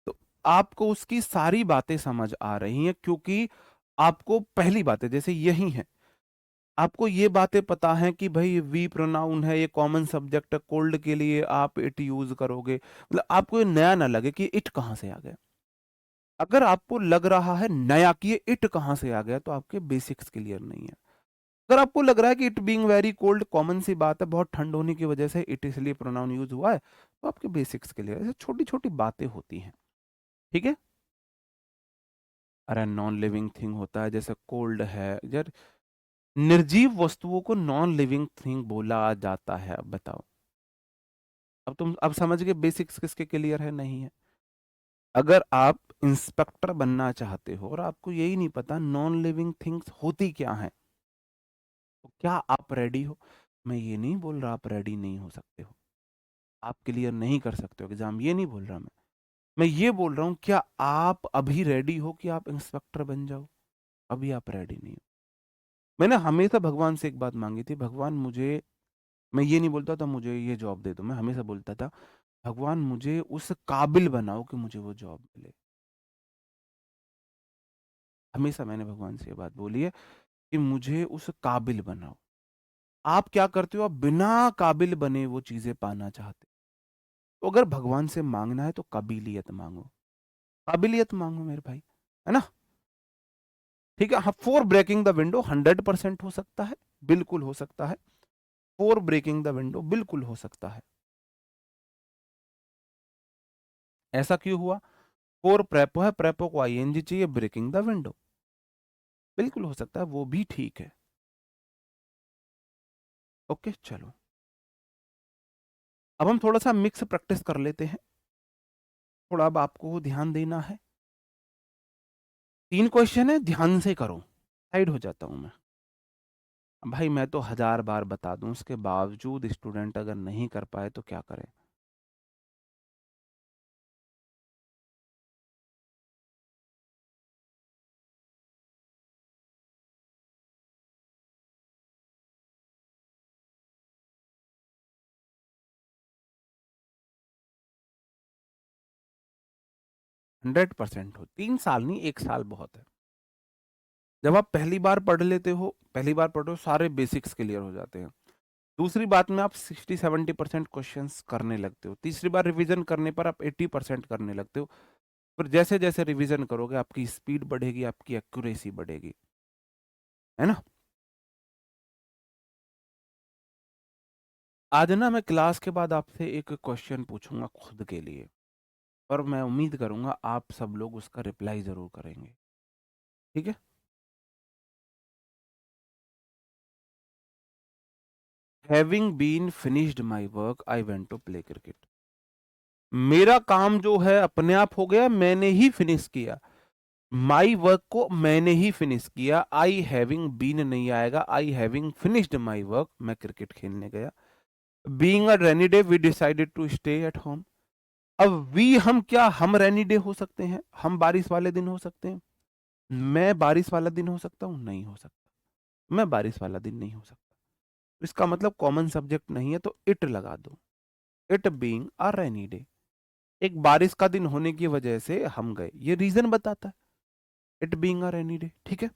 तो आपको उसकी सारी बातें समझ आ रही हैं, क्योंकि आपको पहली बातें जैसे यही है, आपको ये बातें पता है कि भाई वी प्रोनाउन है, ये कॉमन सब्जेक्ट है, कोल्ड के लिए आप इट यूज करोगे, मतलब आपको ये नया ना लगे कि इट कहां से आ गया। अगर आपको लग रहा है नया कि ये इट कहां से आ गया तो आपके बेसिक्स क्लियर नहीं है। अगर आपको लग रहा है कि it being very cold common सी बात है, बहुत ठंड होने की वजह से इट इसलिए प्रोनाउन यूज हुआ है, तो आपके बेसिक्स क्लियर है। छोटी छोटी बातें होती हैं। ठीक है, अरे नॉन लिविंग थिंग होता है, जैसे कोल्ड है यार, निर्जीव वस्तुओं को नॉन लिविंग थिंग बोला जाता है। अब बताओ, अब तुम अब समझ गए बेसिक्स किसके क्लियर है नहीं है? अगर आप इंस्पेक्टर बनना चाहते हो और आपको यही नहीं पता नॉन लिविंग थिंग्स होती क्या है, तो क्या आप रेडी हो? मैं ये नहीं बोल रहा आप रेडी नहीं हो सकते हो, आप क्लियर नहीं कर सकते हो एग्जाम, ये नहीं बोल रहा मैं ये बोल रहा हूं क्या आप अभी रेडी हो कि आप इंस्पेक्टर बन जाओ? अभी आप रेडी नहीं हो। मैंने हमेशा भगवान से एक बात मांगी थी, भगवान मुझे, मैं ये नहीं बोलता था मुझे ये जॉब दे दो, मैं हमेशा बोलता था भगवान मुझे उस काबिल बनाओ कि मुझे वो जॉब मिले। हमेशा मैंने भगवान से ये बात बोली है कि मुझे उस काबिल बनाओ। आप क्या करते हो, आप बिना काबिल बने वो चीजें पाना चाहते हो। तो अगर भगवान से मांगना है तो काबिलियत मांगो, काबिलियत मांगो मेरे भाई, है ना? ठीक है, हाँ, फॉर ब्रेकिंग द विंडो 100% हो सकता है, बिल्कुल हो सकता है। फॉर ब्रेकिंग द विंडो बिल्कुल हो सकता है। ऐसा क्यों हुआ? फॉर प्रेपो है, प्रेपो को आईएनजी चाहिए, ब्रेकिंग द विंडो बिल्कुल हो सकता है, वो भी ठीक है। ओके चलो, अब हम थोड़ा सा मिक्स प्रैक्टिस कर लेते हैं। थोड़ा अब आपको ध्यान देना है। 3 क्वेश्चन है, ध्यान से करो। साइड हो जाता हूं मैं। भाई मैं तो 1000 बार बता दूं, उसके बावजूद स्टूडेंट अगर नहीं कर पाए तो क्या करें? 100% हो, 3 साल नहीं, 1 साल बहुत है। जब आप पहली बार पढ़ लेते हो, पहली बार पढ़ो, सारे बेसिक्स क्लियर हो जाते हैं। दूसरी बात में आप 60-70% क्वेश्चंस करने लगते हो। तीसरी बार रिवीजन करने पर आप 80% करने लगते हो। फिर जैसे जैसे रिवीजन करोगे आपकी स्पीड बढ़ेगी, आपकी एक्यूरेसी बढ़ेगी, है ना? आज ना मैं क्लास के बाद आपसे एक क्वेश्चन पूछूंगा खुद के लिए, और मैं उम्मीद करूंगा आप सब लोग उसका रिप्लाई जरूर करेंगे। ठीक है? Having been finished my work I went to play cricket. मेरा काम जो है अपने आप हो गया, मैंने ही फिनिश किया। माई वर्क को मैंने ही फिनिश किया। आई हैविंग बीन नहीं आएगा, I having finished my work, मैं क्रिकेट खेलने गया। Being a rainy day we decided to stay at home. अब वी, हम क्या, हम रेनी डे हो सकते हैं, हम बारिश वाले दिन हो सकते हैं। मैं बारिश वाला दिन हो सकता हूं? नहीं हो सकता। मैं बारिश वाला दिन नहीं हो सकता। इसका मतलब कॉमन सब्जेक्ट नहीं है, तो इट लगा दो। It being a rainy day, एक बारिश का दिन होने की वजह से हम गए, ये रीजन बताता है, it being a rainy day. ठीक है?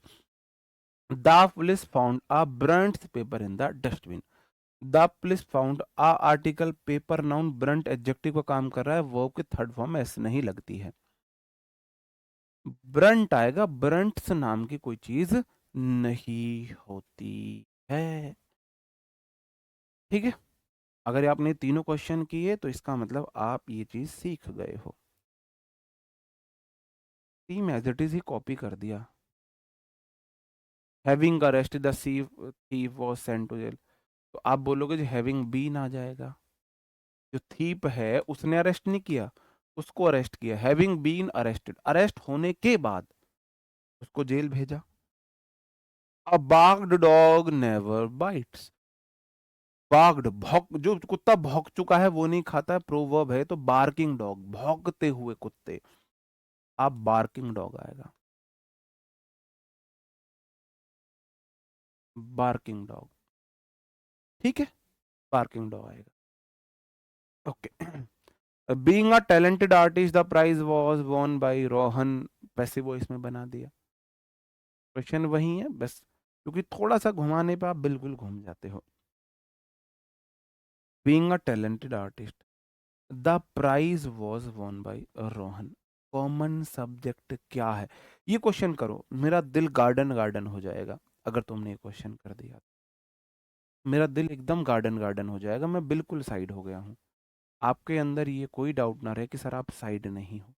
The police found a Brunt paper in the dustbin. The police found a article, paper noun, Brunt adjective का काम कर रहा है, वर्ब की थर्ड फॉर्म एस नहीं लगती है। ब्रंट आएगा, ब्रंट्स नाम की कोई चीज नहीं होती है। ठीक है? अगर आपने तीनों क्वेश्चन किए तो इसका मतलब आप ये चीज सीख गए हो। सेम एज इट इज ही कॉपी कर दिया। Having arrest the thief was sent to jail, तो आप बोलोगे जो हैविंग बीन आ जाएगा। जो थीप है उसने अरेस्ट नहीं किया, उसको अरेस्ट किया। हैविंग बीन अरेस्टेड, अरेस्ट होने के बाद उसको जेल भेजा। अ barged dog never bytes. Barged, भौंक, जो कुत्ता भौंक चुका है वो नहीं खाता है, प्रोवर्ब है, तो बार्किंग डॉग, भौंकते हुए कुत्ते, आप बार्किंग डॉग आएगा। Barking dog. ठीक है? बार्किंग डॉग आएगा। Okay. Being a talented artist the prize was won by Rohan, passive voice में बना दिया। क्वेश्चन वही है बस, क्योंकि थोड़ा सा घुमाने पे आप बिल्कुल घूम जाते हो। Being a talented artist, the prize was won by Rohan, common subject क्या है? ये क्वेश्चन करो, मेरा दिल गार्डन गार्डन हो जाएगा। अगर तुमने ये क्वेश्चन कर दिया, मेरा दिल एकदम गार्डन गार्डन हो जाएगा, मैं बिल्कुल साइड हो गया हूँ। आपके अंदर ये कोई डाउट ना रहे कि सर आप साइड नहीं हो।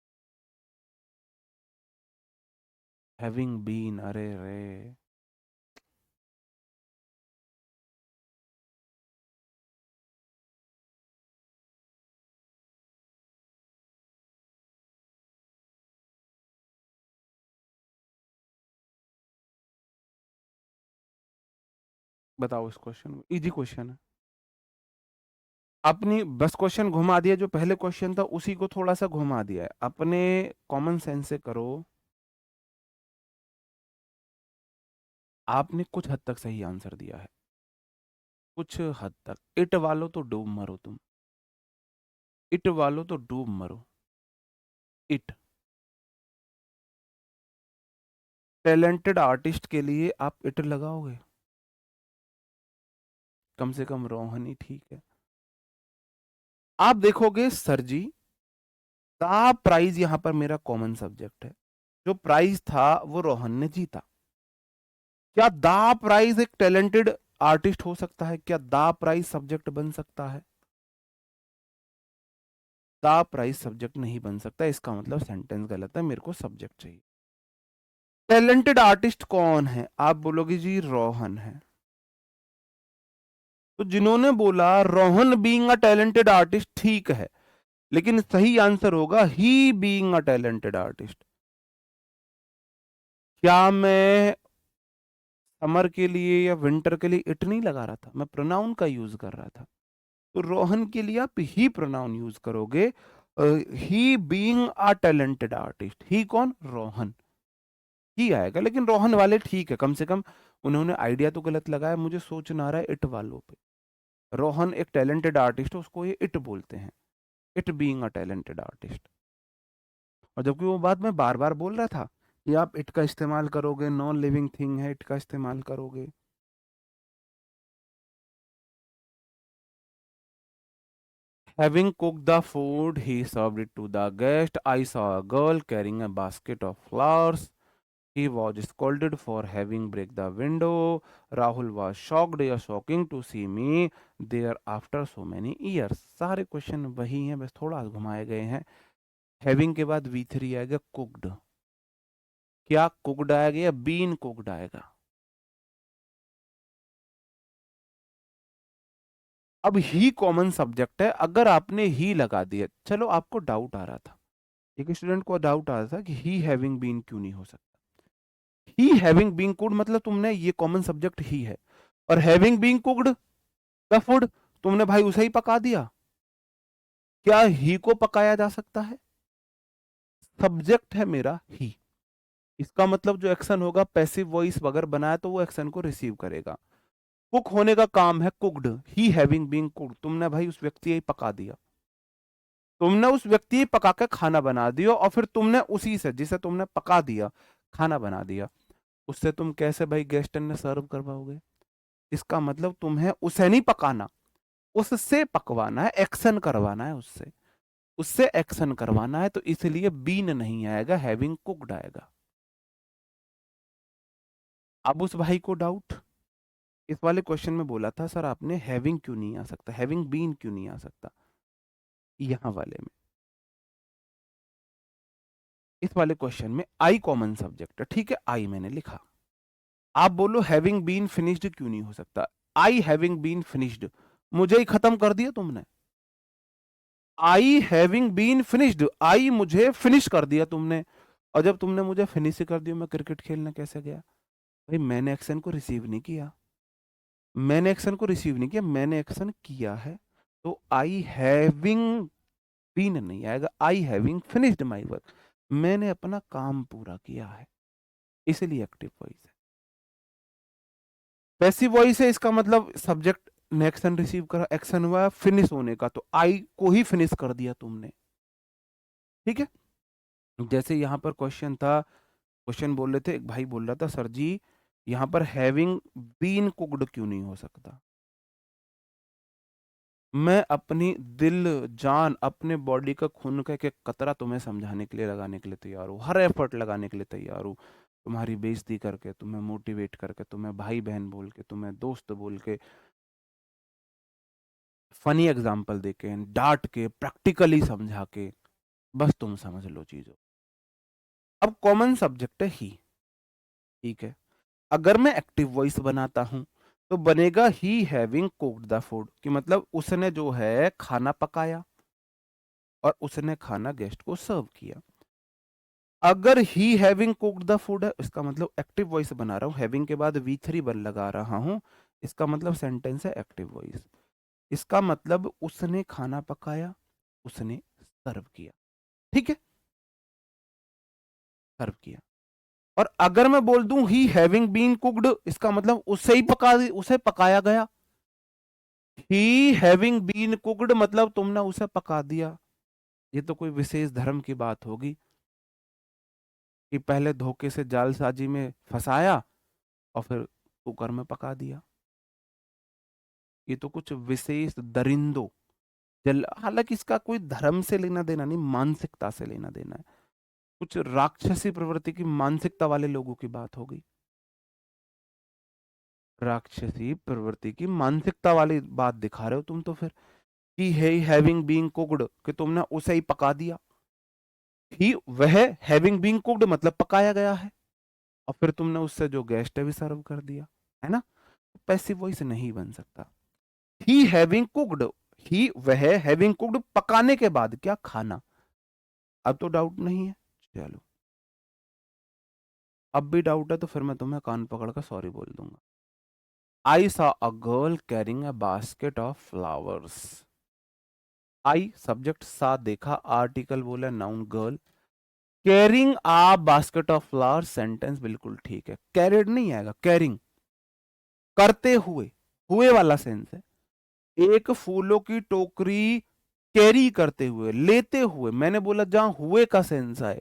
हैविंग बीन, अरे रे। बताओ, इस क्वेश्चन इजी क्वेश्चन है। अपनी बस क्वेश्चन घुमा दिया, जो पहले क्वेश्चन था उसी को थोड़ा सा घुमा दिया है, अपने कॉमन सेंस से करो। आपने कुछ हद तक सही आंसर दिया है, कुछ हद तक। इट वालो तो डूब मरो तुम, इट वालो तो डूब मरो। इट, टैलेंटेड आर्टिस्ट के लिए आप इट लगाओगे? कम से कम रोहन ही ठीक है। आप देखोगे सर जी, द प्राइज यहां पर मेरा कॉमन सब्जेक्ट है, जो प्राइज था वो रोहन ने जीता। क्या द प्राइज एक टैलेंटेड आर्टिस्ट हो सकता है? क्या द प्राइज सब्जेक्ट बन सकता है? द प्राइज सब्जेक्ट नहीं बन सकता, इसका मतलब सेंटेंस गलत है, मेरे को सब्जेक्ट चाहिए। टैलेंटेड आर्टिस्ट कौन है? आप बोलोगे जी रोहन है। तो जिन्होंने बोला Rohan being a talented artist ठीक है, लेकिन सही आंसर होगा ही बीइंग अ टैलेंटेड आर्टिस्ट। क्या मैं समर के लिए या विंटर के लिए इट नहीं लगा रहा था, मैं प्रोनाउन का यूज कर रहा था। तो रोहन के लिए आप ही प्रोनाउन यूज करोगे। ही बीइंग अ टैलेंटेड आर्टिस्ट, ही कौन, रोहन, ही आएगा। लेकिन रोहन वाले ठीक है, कम से कम उन्होंने आइडिया तो गलत लगाया, मुझे सोच ना रहा है इट वालों पे। रोहन एक टैलेंटेड आर्टिस्ट है, उसको ये इट बोलते हैं, it being a talented artist. और जबकि वो बात मैं बार बार बोल रहा था कि आप इट का इस्तेमाल करोगे, नॉन लिविंग थिंग है, इट का इस्तेमाल करोगे। Having cooked the food, he served it to the guest. I saw a girl carrying a basket of flowers. He was scolded for having break the window. Rahul was shocked या shocking to see me there after so many years. सारे question वही हैं, बस थोड़ा घुमाए गए हैं। Having के बाद V3 आएगा कुकड। क्या कुकड आएगा या बीन कुकड आएगा? अब ही कॉमन सब्जेक्ट है, अगर आपने ही लगा दिया, चलो आपको डाउट आ रहा था, एक स्टूडेंट को डाउट आ रहा था कि ही हैविंग बीन क्यों नहीं हो सकता। ही हैविंग बीन कुक्ड मतलब तुमने ये कॉमन सब्जेक्ट ही है, और having been cooked the food तुमने भाई उसे ही पका दिया। क्या ही को पकाया जा सकता है? सब्जेक्ट है मेरा ही, इसका मतलब जो एक्शन होगा पैसिव वॉइस वगैरह बनाया तो वो एक्शन को रिसीव करेगा। कुक होने का काम है कुक्ड, ही हैविंग बीन कुक्ड, तुमने भाई उस व्यक्ति ही पका दिया, तुमने उस व्यक्ति ही पका के खाना बना दिया, और फिर तुमने उसी से जिसे तुमने पका दिया खाना बना दिया, उससे तुम कैसे भाई गेस्ट ने सर्व करवाओगे? इसका मतलब तुम्हें उसे नहीं पकाना, उससे पकवाना है, एक्शन करवाना है उससे, उससे एक्शन करवाना है, तो इसलिए बीन नहीं आएगा, हैविंग कुक्ड आएगा। अब उस भाई को डाउट, इस वाले क्वेश्चन में बोला था सर आपने हैविंग क्यों नहीं आ सकता, हैविंग बीन क्यों नहीं आ सकता, यहां वाले में, इस वाले क्वेश्चन में आई कॉमन सब्जेक्ट है, ठीक है, आई मैंने लिखा। आप बोलो हैविंग बीन फिनिश्ड क्यों नहीं हो सकता, आई हैविंग बीन फिनिश्ड, मुझे ही खत्म कर दिया तुमने। आई हैविंग बीन फिनिश्ड, आई मुझे फिनिश कर दिया तुमने, और जब तुमने मुझे फिनिश कर दिया मैं क्रिकेट खेलने कैसे गया? भाई मैंने एक्शन को रिसीव नहीं किया, मैंने एक्शन को रिसीव नहीं किया, मैंने एक्शन किया है। तो आई हैविंग बीन नहीं आएगा, I having finished my work, मैंने अपना काम पूरा किया है, इसलिए एक्टिव वॉइस है। पैसिव वॉइस है, इसका मतलब सब्जेक्ट ने एक्शन रिसीव करा, एक्शन हुआ फिनिश होने का, तो आई को ही फिनिश कर दिया तुमने, ठीक है। जैसे यहां पर क्वेश्चन था, क्वेश्चन बोल रहे थे, एक भाई बोल रहा था सर जी यहाँ पर हैविंग बीन कुक्ड क्यों नहीं हो सकता? मैं अपनी दिल जान अपने बॉडी का खून का एक एक कतरा तुम्हें समझाने के लिए लगाने के लिए तैयार हूँ, हर एफर्ट लगाने के लिए तैयार हूँ, तुम्हारी बेइज्जती करके, तुम्हें मोटिवेट करके, तुम्हें भाई बहन बोल के, तुम्हें दोस्त बोल के, फनी एग्जाम्पल दे के, डांट के, प्रैक्टिकली समझा के, बस तुम समझ लो चीजों। अब कॉमन सब्जेक्ट है ही, ठीक है। अगर मैं एक्टिव वॉइस बनाता हूं तो बनेगा ही हैविंग कुक्ड द फूड, कि मतलब उसने जो है खाना पकाया और उसने खाना गेस्ट को सर्व किया। अगर ही हैविंग कुक्ड द फूड है, इसका मतलब एक्टिव वॉइस बना रहा हूं, हैविंग के बाद V3 बल लगा रहा हूं, इसका मतलब सेंटेंस है एक्टिव वॉइस, इसका मतलब उसने खाना पकाया, उसने सर्व किया, ठीक है, सर्व किया। और अगर मैं बोल दूं ही हैविंग बीन कुक्ड, इसका मतलब उसे ही उसे पकाया गया, ही हैविंग बीन कुक्ड मतलब तुमने उसे पका दिया। ये तो कोई विशेष धर्म की बात होगी कि पहले धोखे से जालसाजी में फंसाया और फिर कुकर में पका दिया। ये तो कुछ विशेष दरिंदों जल, हालांकि इसका कोई धर्म से लेना देना नहीं, मानसिकता से लेना देना है, कुछ राक्षसी प्रवृत्ति की मानसिकता वाले लोगों की बात हो गई, राक्षसी प्रवृत्ति की मानसिकता वाली बात दिखा रहे हो तुम तो फिर, कि है हैविंग बीइंग कुक्ड कि तुमने उसे ही पका दिया, ही वह हैविंग बीइंग कुक्ड मतलब पकाया गया है, और फिर तुमने उससे जो गेस्ट है भी सर्व कर दिया, है ना? पैसिव वॉइस नहीं बन सकता। ही हैविंग कुक्ड, ही वह हैविंग कुक्ड पकाने के बाद क्या, खाना। अब तो डाउट नहीं है, चलो अब भी डाउट है तो फिर मैं तुम्हें कान पकड़ कर सॉरी बोल दूंगा। I saw a girl carrying a basket of flowers. I subject, saw देखा, आर्टिकल बोला, noun girl, carrying a basket of flowers, sentence बिल्कुल ठीक है। कैरिड नहीं आएगा, कैरिंग, करते हुए, हुए वाला सेंस है। एक फूलों की टोकरी कैरी करते हुए, लेते हुए, मैंने बोला जहां हुए का सेंस आए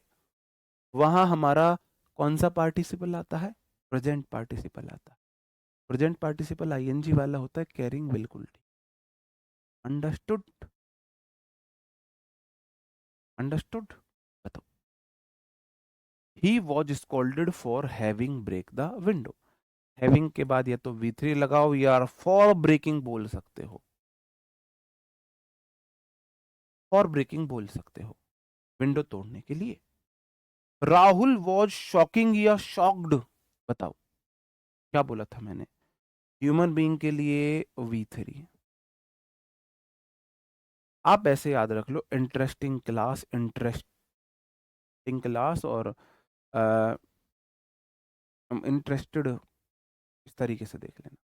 वहां हमारा कौन सा पार्टिसिपल आता है? प्रेजेंट पार्टिसिपल आता है। प्रेजेंट पार्टिसिपल आईएनजी वाला होता है, कैरिंग बिल्कुल ठीक। अंडरस्टूड? अंडरस्टूड? बताओ। He was scolded for having break the window. Having के बाद या तो V3 लगाओ या फॉर ब्रेकिंग बोल सकते हो। फॉर ब्रेकिंग बोल सकते हो, विंडो तोड़ने के लिए। राहुल वॉज शॉकिंग या शॉक्ड, बताओ क्या बोला था मैंने? ह्यूमन बीइंग के लिए V3। आप ऐसे याद रख लो, इंटरेस्टिंग क्लास, इंटरेस्टिंग क्लास, और इंटरेस्टेड, इस तरीके से देख लेना।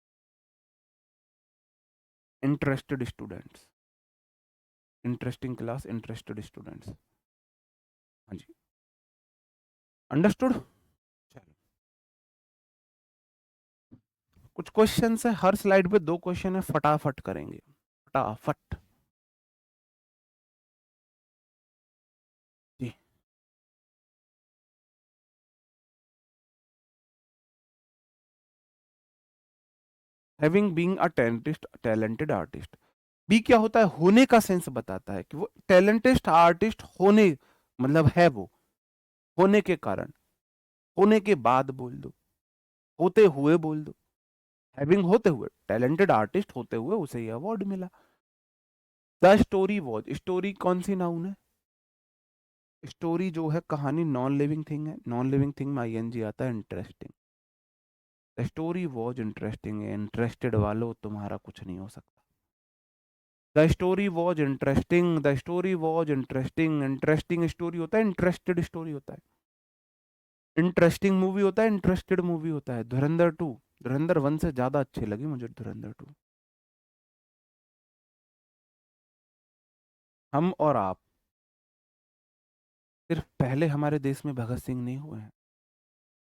Interested students, interesting class, interested students. हाँ जी, अंडरस्टूड। चलो, कुछ क्वेश्चंस है, हर स्लाइड पे 2 क्वेश्चन है, फटाफट करेंगे, फटाफट। जी। Having being a talented artist. Be क्या होता है? होने का सेंस बताता है कि वो टैलेंटेड आर्टिस्ट होने, मतलब है वो, होने के कारण, होने के बाद बोल दो, होते हुए बोल दो। हैविंग होते हुए, टैलेंटेड आर्टिस्ट होते हुए उसे ये अवार्ड मिला। द स्टोरी वॉज, स्टोरी कौन सी नाउन है? स्टोरी जो है कहानी, नॉन लिविंग थिंग है, नॉन लिविंग थिंग में आईएनजी आता है, interesting. The story was interesting है, इंटरेस्टेड वालों तुम्हारा कुछ नहीं हो सकता। The story was interesting, the story was interesting, interesting story होता है, इंटरेस्टेड स्टोरी होता है। इंटरेस्टिंग मूवी होता है, इंटरेस्टेड मूवी होता है। धुरंधर 2, धुरंधर 1 से ज्यादा अच्छी लगी मुझे धुरंधर 2। हम और आप, सिर्फ पहले हमारे देश में भगत सिंह नहीं हुए हैं,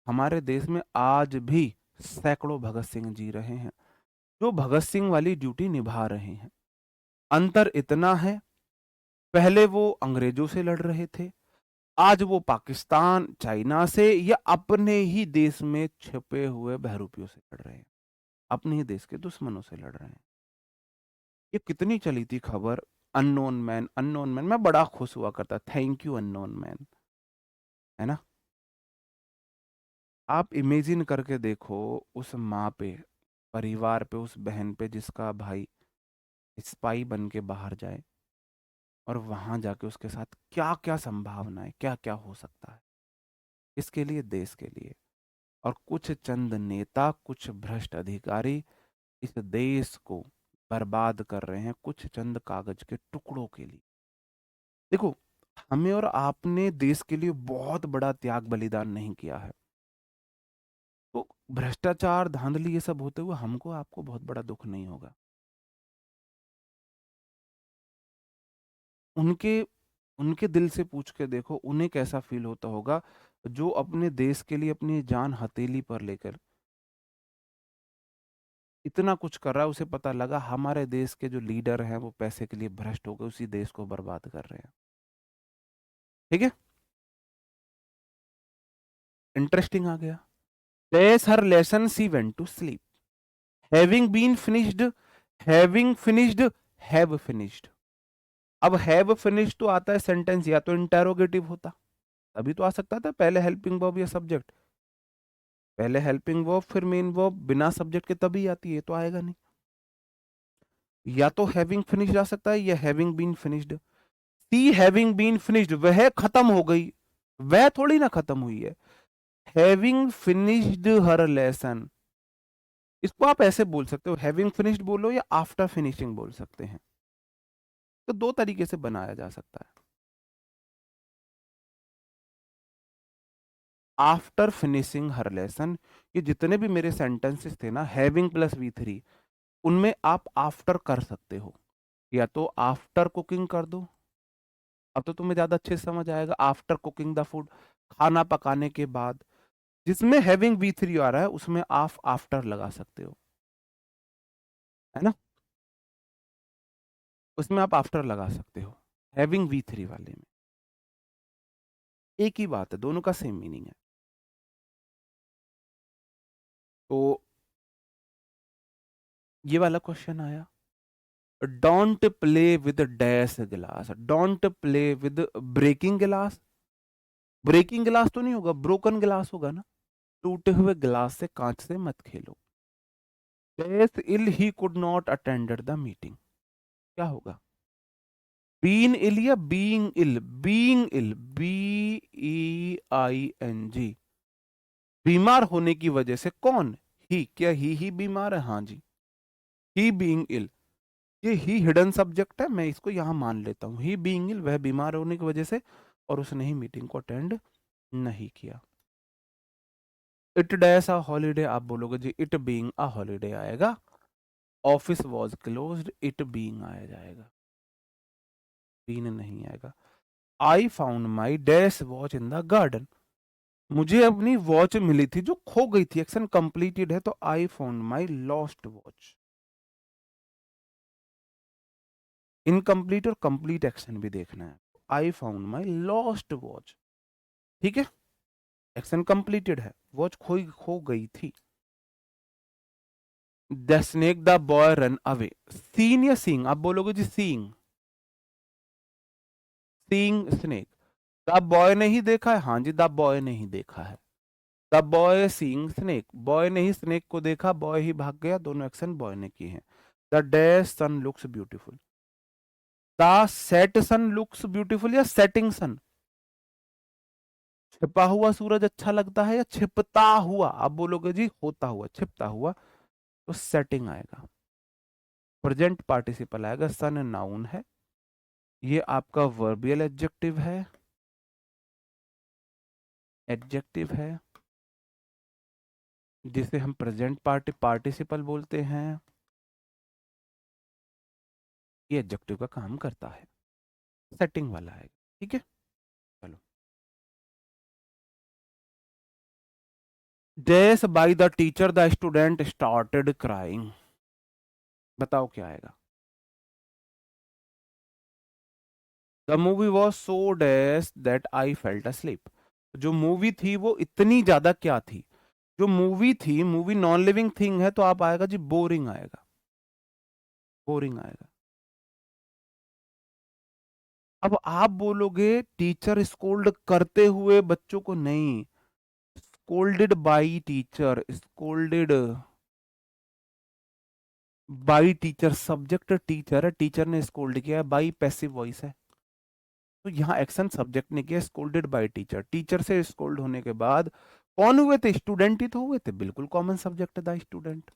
हमारे देश में आज भी सैकड़ों भगत सिंह जी रहे हैं, जो भगत सिंह वाली ड्यूटी निभा रहे हैं। अंतर इतना है, पहले वो अंग्रेजों से लड़ रहे थे, आज वो पाकिस्तान, चाइना से या अपने ही देश में छिपे हुए बहरूपियों से लड़ रहे हैं, अपने ही देश के दुश्मनों से लड़ रहे हैं। ये कितनी चली थी खबर, अननोन मैन, अननोन मैन, मैं बड़ा खुश हुआ करता, थैंक यू अननोन मैन, है ना? आप इमेजिन करके देखो, उस माँ पे, परिवार पे, उस बहन पे जिसका भाई स्पाई बन के बाहर जाए और वहां जाके उसके साथ क्या क्या संभावनाएं, क्या क्या हो सकता है, इसके लिए, देश के लिए। और कुछ चंद नेता, कुछ भ्रष्ट अधिकारी इस देश को बर्बाद कर रहे हैं कुछ चंद कागज के टुकड़ों के लिए। देखो, हमें और आपने देश के लिए बहुत बड़ा त्याग बलिदान नहीं किया है, तो भ्रष्टाचार, धांधली, ये सब होते हुए हमको आपको बहुत बड़ा दुख नहीं होगा। उनके उनके दिल से पूछ के देखो, उन्हें कैसा फील होता होगा, जो अपने देश के लिए अपनी जान हथेली पर लेकर इतना कुछ कर रहा है। उसे पता लगा हमारे देश के जो लीडर हैं वो पैसे के लिए भ्रष्ट हो गए, उसी देश को बर्बाद कर रहे हैं। ठीक है, इंटरेस्टिंग आ गया। There's her lesson, she went to sleep. Having been finished, having finished, have finished. अब हैव फिनिश तो आता है सेंटेंस, या तो इंटेरोगेटिव होता, तभी तो आ सकता था, पहले हेल्पिंग वर्ब या सब्जेक्ट, पहले हेल्पिंग वर्ब फिर मेन वर्ब, बिना सब्जेक्ट के तभी आती है, तो आएगा नहीं। या तो हैविंग फिनिश्ड आ सकता है या having been finished. See having been finished, वह खत्म हो गई, वह थोड़ी ना खत्म हुई है। हैविंग फिनिश्ड हर लेसन, इसको आप ऐसे बोल सकते हो, हैविंग फिनिश्ड बोलो या आफ्टर फिनिशिंग बोल सकते हैं, तो 2 तरीके से बनाया जा सकता है। आफ्टर फिनिशिंग हर लेसन, ये जितने भी मेरे सेंटेंसेस थे ना हैविंग प्लस V3, उनमें आप आफ्टर कर सकते हो, या तो आफ्टर कुकिंग कर दो, अब तो तुम्हें ज्यादा अच्छे से समझ आएगा, आफ्टर कुकिंग द फूड, खाना पकाने के बाद। जिसमें हैविंग V3 आ रहा है उसमें आप आफ्टर लगा सकते हो, है ना, उसमें आप आफ्टर लगा सकते हो हैविंग V3 वाले में। एक ही बात है, दोनों का सेम मीनिंग है। तो ये वाला क्वेश्चन आया, डोंट प्ले विद डैश गिलास, डोंट प्ले विद ब्रेकिंग गिलास, ब्रेकिंग गिलास तो नहीं होगा, ब्रोकन गिलास होगा ना, टूटे हुए गिलास से, कांच से मत खेलो। Dash ill he could not attended the meeting, क्या होगा, बीन इल या being ill, being ill, BEING, बीमार होने की वजह से, कौन, ही, क्या ही बीमार है, हाँ जी, ही बीइंग इल, ये ही हिडन सब्जेक्ट है, मैं इसको यहां मान लेता हूं, ही बीइंग इल, वह बीमार होने की वजह से, और उसने ही मीटिंग को अटेंड नहीं किया। इट डैश अ हॉलीडे, आप बोलोगे जी इट बीइंग अ हॉलीडे आएगा, office was closed, it being आया जाएगा, बीन नहीं आएगा। आई found my dash watch in the garden, मुझे अपनी वॉच मिली थी जो खो गई थी, एक्शन कंप्लीटेड है, तो I found my lost watch. Incomplete और कंप्लीट एक्शन भी देखना है, I found my lost watch, ठीक है, एक्शन कंप्लीटेड है, वॉच खो गई थी। The snake the boy run away, seen या सीइंग, आप बोलोगे जी seeing, seeing snake, the boy ने ही देखा है, हाँ जी द बॉय ने ही देखा है, the boy seeing snake, boy ने ही स्नेक को देखा, बॉय ही भाग गया, दोनों एक्शन बॉय ने किए हैं। The dash sun looks beautiful, the set sun looks beautiful या सेटिंग सन, छिपा हुआ सूरज अच्छा लगता है या छिपता हुआ, आप बोलोगे जी होता हुआ, छिपता हुआ, तो सेटिंग आएगा। प्रेजेंट पार्टिसिपल आएगा, सन नाउन है, ये आपका वर्बियल एडजेक्टिव है, एडजेक्टिव है जिसे हम प्रेजेंट पार्टिसिपल बोलते हैं, ये एडजेक्टिव का काम करता है, सेटिंग वाला है, ठीक है। चलो, dense by the teacher the student started crying, बताओ क्या आएगा। The movie was so dense that I felt asleep, जो मूवी थी वो इतनी ज्यादा क्या थी, जो मूवी थी, मूवी नॉन लिविंग थिंग है, तो आप आएगा जी बोरिंग आएगा, बोरिंग आएगा। अब आप बोलोगे टीचर स्कोल्ड करते हुए बच्चों को, नहीं, scolded by teacher, scolded by teacher, subject teacher है, टीचर ने स्कोल्ड किया है, बाई पैसिव वॉइस है, तो यहाँ एक्शन सब्जेक्ट ने किया, स्कोल्डेड बाय टीचर, टीचर से स्कोल्ड होने के बाद कौन हुए थे, स्टूडेंट ही तो हुए थे, बिल्कुल कॉमन सब्जेक्ट था स्टूडेंट,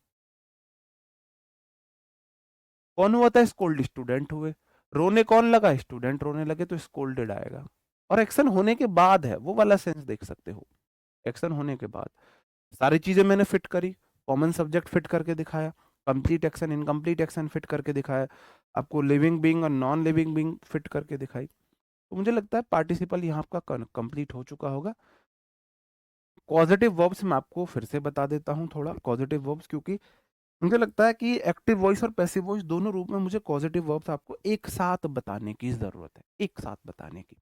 कौन हुआ था स्कोल्ड, स्टूडेंट हुए, रोने कौन लगा, स्टूडेंट रोने लगे, तो स्कोल्डेड आएगा। और एक्शन होने के बाद है, वो वाला सेंस देख सकते हो, एक्शन होने के बाद सारी चीजें मैंने फिट करी, कॉमन सब्जेक्ट फिट करके दिखाया, complete action incomplete action fit करके दिखाया, आपको लिविंग बीइंग और नॉन लिविंग बीइंग फिट करके दिखाई, तो मुझे लगता है पार्टिसिपल यहाँ आपका कंप्लीट हो चुका होगा। पॉजिटिव वर्ब्स मैं आपको फिर से बता देता हूँ थोड़ा, पॉजिटिव वर्ब्स, क्योंकि मुझे लगता है कि एक्टिव वॉइस और पैसिव वॉइस दोनों रूप में मुझे पॉजिटिव वर्ब्स आपको एक साथ बताने की जरूरत है, एक साथ बताने की।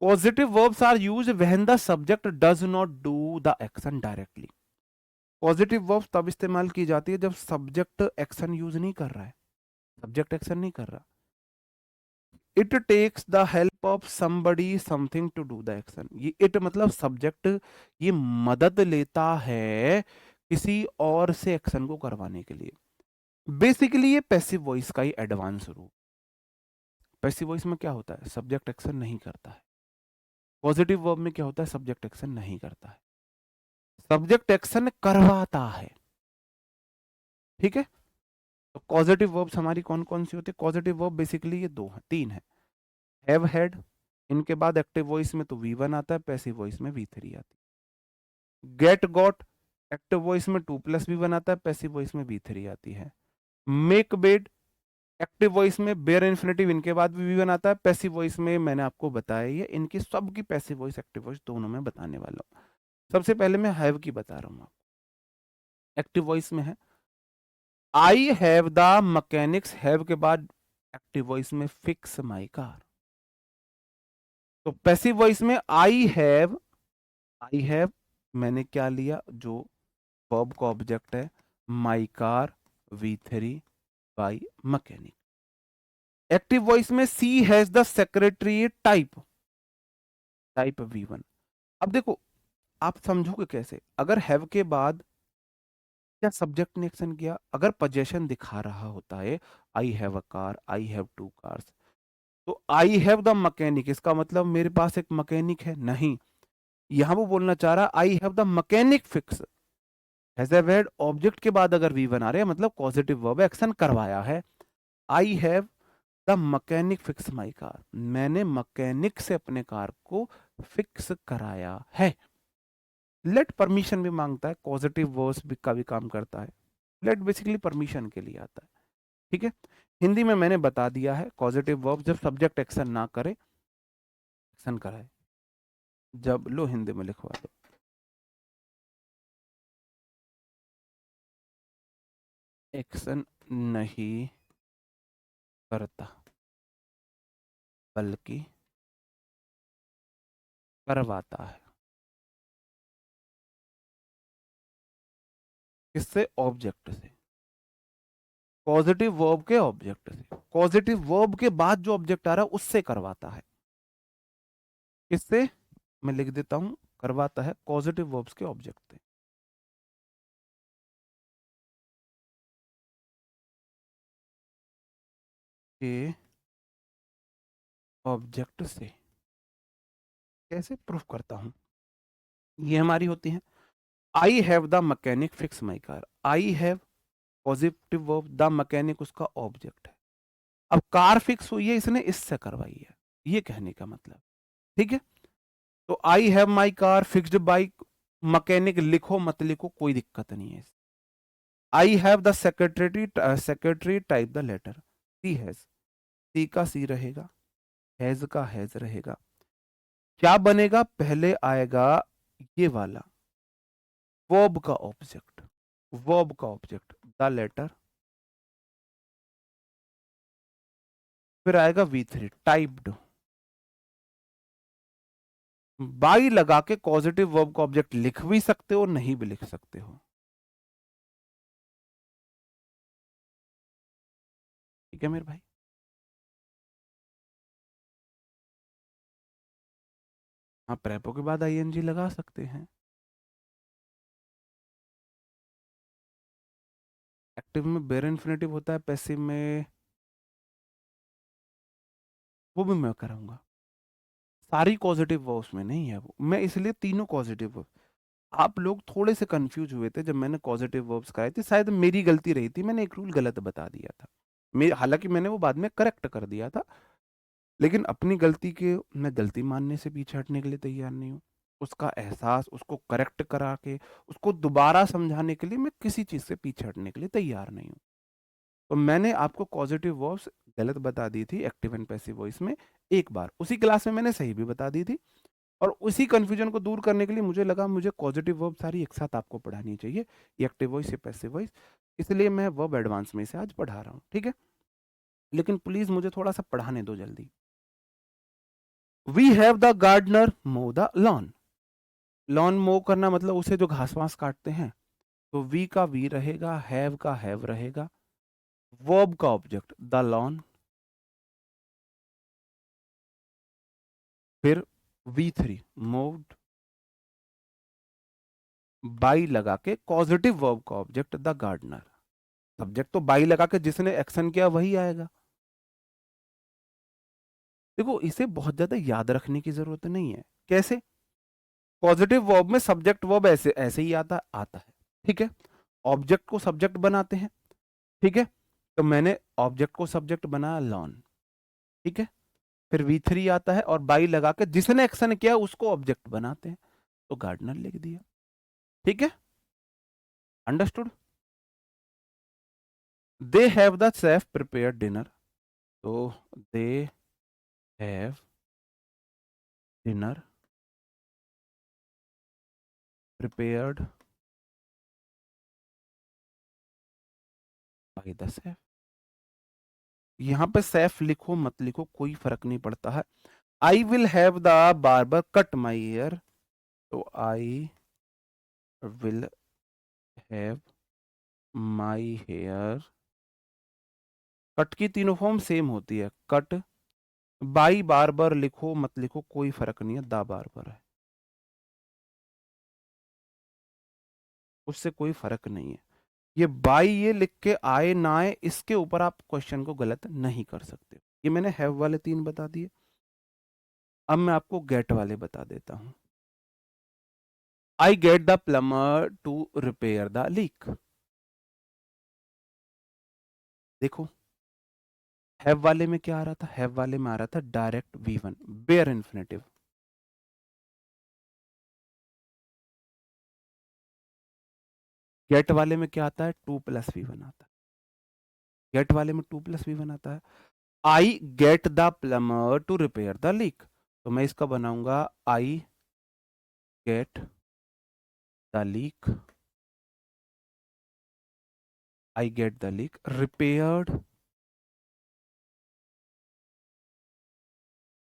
Positive verbs are used when the subject does not do the action directly, positive verbs तब इस्तेमाल की जाती है जब सब्जेक्ट एक्शन यूज नहीं कर रहा है, सब्जेक्ट एक्शन नहीं कर रहा, it takes the help of somebody something to do the action, ये इट मतलब सब्जेक्ट, ये मदद लेता है किसी और से एक्शन को करवाने के लिए, बेसिकली ये पैसिव वॉइस का ही एडवांस रूप। पैसिव वॉइस में क्या होता है, सब्जेक्ट एक्शन नहीं करता है, पॉजिटिव वर्ब में क्या होता है, सब्जेक्ट एक्शन नहीं करता है, सब्जेक्ट एक्शन करवाता है, ठीक है। तो पॉजिटिव वर्ब्स हमारी कौन कौन सी होती है, पॉजिटिव वर्ब बेसिकली ये दो है, तीन है, हैव हैड, इनके बाद एक्टिव वॉइस में तो V1 आता है, पैसिव वॉइस में V3 आती है। गेट गॉट एक्टिव वॉइस में 2 + V1 आता है, पैसिव वॉइस में V3 आती है। मेक बेड एक्टिव वॉइस में बेयर इन्फिनेटिव, इनके बाद भी V1 आता है, पैसिव वॉइस में मैंने आपको बताया ये, इनकी सबकी पैसिव वॉइस एक्टिव वॉइस दोनों में बताने वाला हूं। सबसे पहले मैं हैव की बता रहा हूं। एक्टिव वॉइस में है I have the mechanics, have के बाद एक्टिव वॉइस में फिक्स माई कार। तो पैसिव वॉइस में आई हैव मैंने क्या लिया, जो वर्ब का ऑब्जेक्ट है, my car V3 by mechanic. Active voice में she has the secretary type V1। अब देखो आप समझोगे कैसे, अगर हैव के बाद क्या सब्जेक्ट ने एक्शन किया, अगर पोजेशन दिखा रहा होता है I have a car, I have 2 cars, तो आई हैव द मैकेनिक, इसका मतलब मेरे पास एक मैकेनिक है, नहीं। यहां वो बोलना चाह रहा आई have the mechanic fix, has have had object के बाद अगर वी बना रहे हैं मतलब पॉजिटिव वर्ब, एक्शन करवाया है। I have the mechanic fix my car, मैंने मैकेनिक से अपने कार को फिक्स कराया है। लेट परमिशन भी मांगता है, पॉजिटिव वर्ब्स भी का भी काम करता है। लेट बेसिकली परमिशन के लिए आता है, ठीक है। हिंदी में मैंने बता दिया है, पॉजिटिव वर्ब जब सब्जेक्ट एक्शन ना करे, एक्शन कराए। जब लो हिंदी में लिखवा दो, एक्शन नहीं करता बल्कि करवाता है। किससे? ऑब्जेक्ट से, पॉजिटिव वर्ब के ऑब्जेक्ट से। पॉजिटिव वर्ब के बाद जो ऑब्जेक्ट आ रहा है उससे करवाता है। किससे? मैं लिख देता हूं, करवाता है पॉजिटिव वर्ब्स के ऑब्जेक्ट से। के ऑब्जेक्ट से कैसे प्रूफ करता हूं, ये हमारी होती है I have the mechanic fix my car. I have positive verb, the mechanic उसका ऑब्जेक्ट है। अब कार फिक्स हुई है, इसने इससे करवाई है, ये कहने का मतलब, ठीक है। तो I have my car fixed by mechanic, लिखो मत लिखो कोई दिक्कत नहीं है। I have the secretary type the letter, she has, she का सी रहेगा, हैज का हैज रहेगा। क्या बनेगा? पहले आएगा ये वाला वर्ब का ऑब्जेक्ट, वर्ब का ऑब्जेक्ट द लेटर, फिर आएगा V3 टाइप्ड। बाई लगा के पॉजिटिव वर्ब का ऑब्जेक्ट लिख भी सकते हो, नहीं भी लिख सकते हो, ठीक है मेरे भाई। हाँ, प्रेपो के बाद आईएनजी लगा सकते हैं। एक्टिव में बेयर इन्फिनेटिव होता है, पैसिव में वो भी मैं कराऊंगा। सारी पॉजिटिव वर्ब्स में नहीं है वो, मैं इसलिए तीनों पॉजिटिव वर्ब। आप लोग थोड़े से कंफ्यूज हुए थे जब मैंने पॉजिटिव वर्ब्स कराए थे, शायद मेरी गलती रही थी, मैंने एक रूल गलत बता दिया था। हालांकि मैंने वो बाद में करेक्ट कर दिया था, लेकिन अपनी गलती के मैं गलती मानने से पीछे हटने के लिए तैयार नहीं हूँ। उसका एहसास, उसको करेक्ट करा के, उसको दोबारा समझाने के लिए मैं किसी चीज़ से पीछे हटने के लिए तैयार नहीं हूँ। तो मैंने आपको पॉजिटिव वर्ब्स गलत बता दी थी एक्टिव एंड पैसिव वॉइस में, एक बार उसी क्लास में मैंने सही भी बता दी थी। और उसी कंफ्यूजन को दूर करने के लिए मुझे लगा मुझे पॉजिटिव वर्ब सारी एक साथ आपको पढ़ानी चाहिए, ये एक्टिव वॉइस, ये पैसिव वॉइस, इसलिए मैं वर्ब एडवांस में से आज पढ़ा रहा हूँ, ठीक है। लेकिन प्लीज मुझे थोड़ा सा पढ़ाने दो जल्दी। वी हैव द गार्डनर मो द लॉन, लॉन मो करना मतलब उसे जो घास वास काटते हैं, तो वी का वी रहेगा, हैव का हैव रहेगा, वर्ब का ऑब्जेक्ट द लॉन, फिर V3 मूव्ड, बाई लगा के पॉजिटिव वर्ब का ऑब्जेक्ट द गार्डनर। सब्जेक्ट तो बाई लगा के जिसने एक्शन किया वही आएगा। देखो इसे बहुत ज्यादा याद रखने की जरूरत नहीं है। कैसे? पॉजिटिव वर्ब में सब्जेक्ट वर्ब ऐसे ऐसे ही आता आता है, ठीक है। ऑब्जेक्ट को सब्जेक्ट बनाते हैं, ठीक है। तो मैंने ऑब्जेक्ट को सब्जेक्ट बनाया लॉन, ठीक है। फिर V3 आता है और बाई लगा के जिसने एक्शन किया उसको ऑब्जेक्ट बनाते हैं, तो गार्डनर लिख दिया। ठीक है, understood. They have the chef prepare dinner, तो they have dinner prepared by the chef. यहां पे शेफ लिखो मत लिखो कोई फर्क नहीं पड़ता है। I will have the barber cut my hair, तो I will have my hair, cut की तीनों फॉर्म सेम होती है, कट बाई बार्बर लिखो मत लिखो कोई फर्क नहीं है, दा बार्बर है, उससे कोई फर्क नहीं है। ये बाई ये लिख के आए ना आए इसके ऊपर आप क्वेश्चन को गलत नहीं कर सकते। ये मैंने हैव वाले 3 बता दिए। अब मैं आपको गेट वाले बता देता हूं। I get the plumber to repair the leak. देखो हैव वाले में क्या आ रहा था, हैव वाले में आ रहा था direct V1 bear infinitive. Gate वाले में क्या आता है, 2+V1 आता है। गेट वाले में 2+V1 आता है। I get the plumber to repair the leak, तो मैं इसका बनाऊंगा I get the leak, I get the leak repaired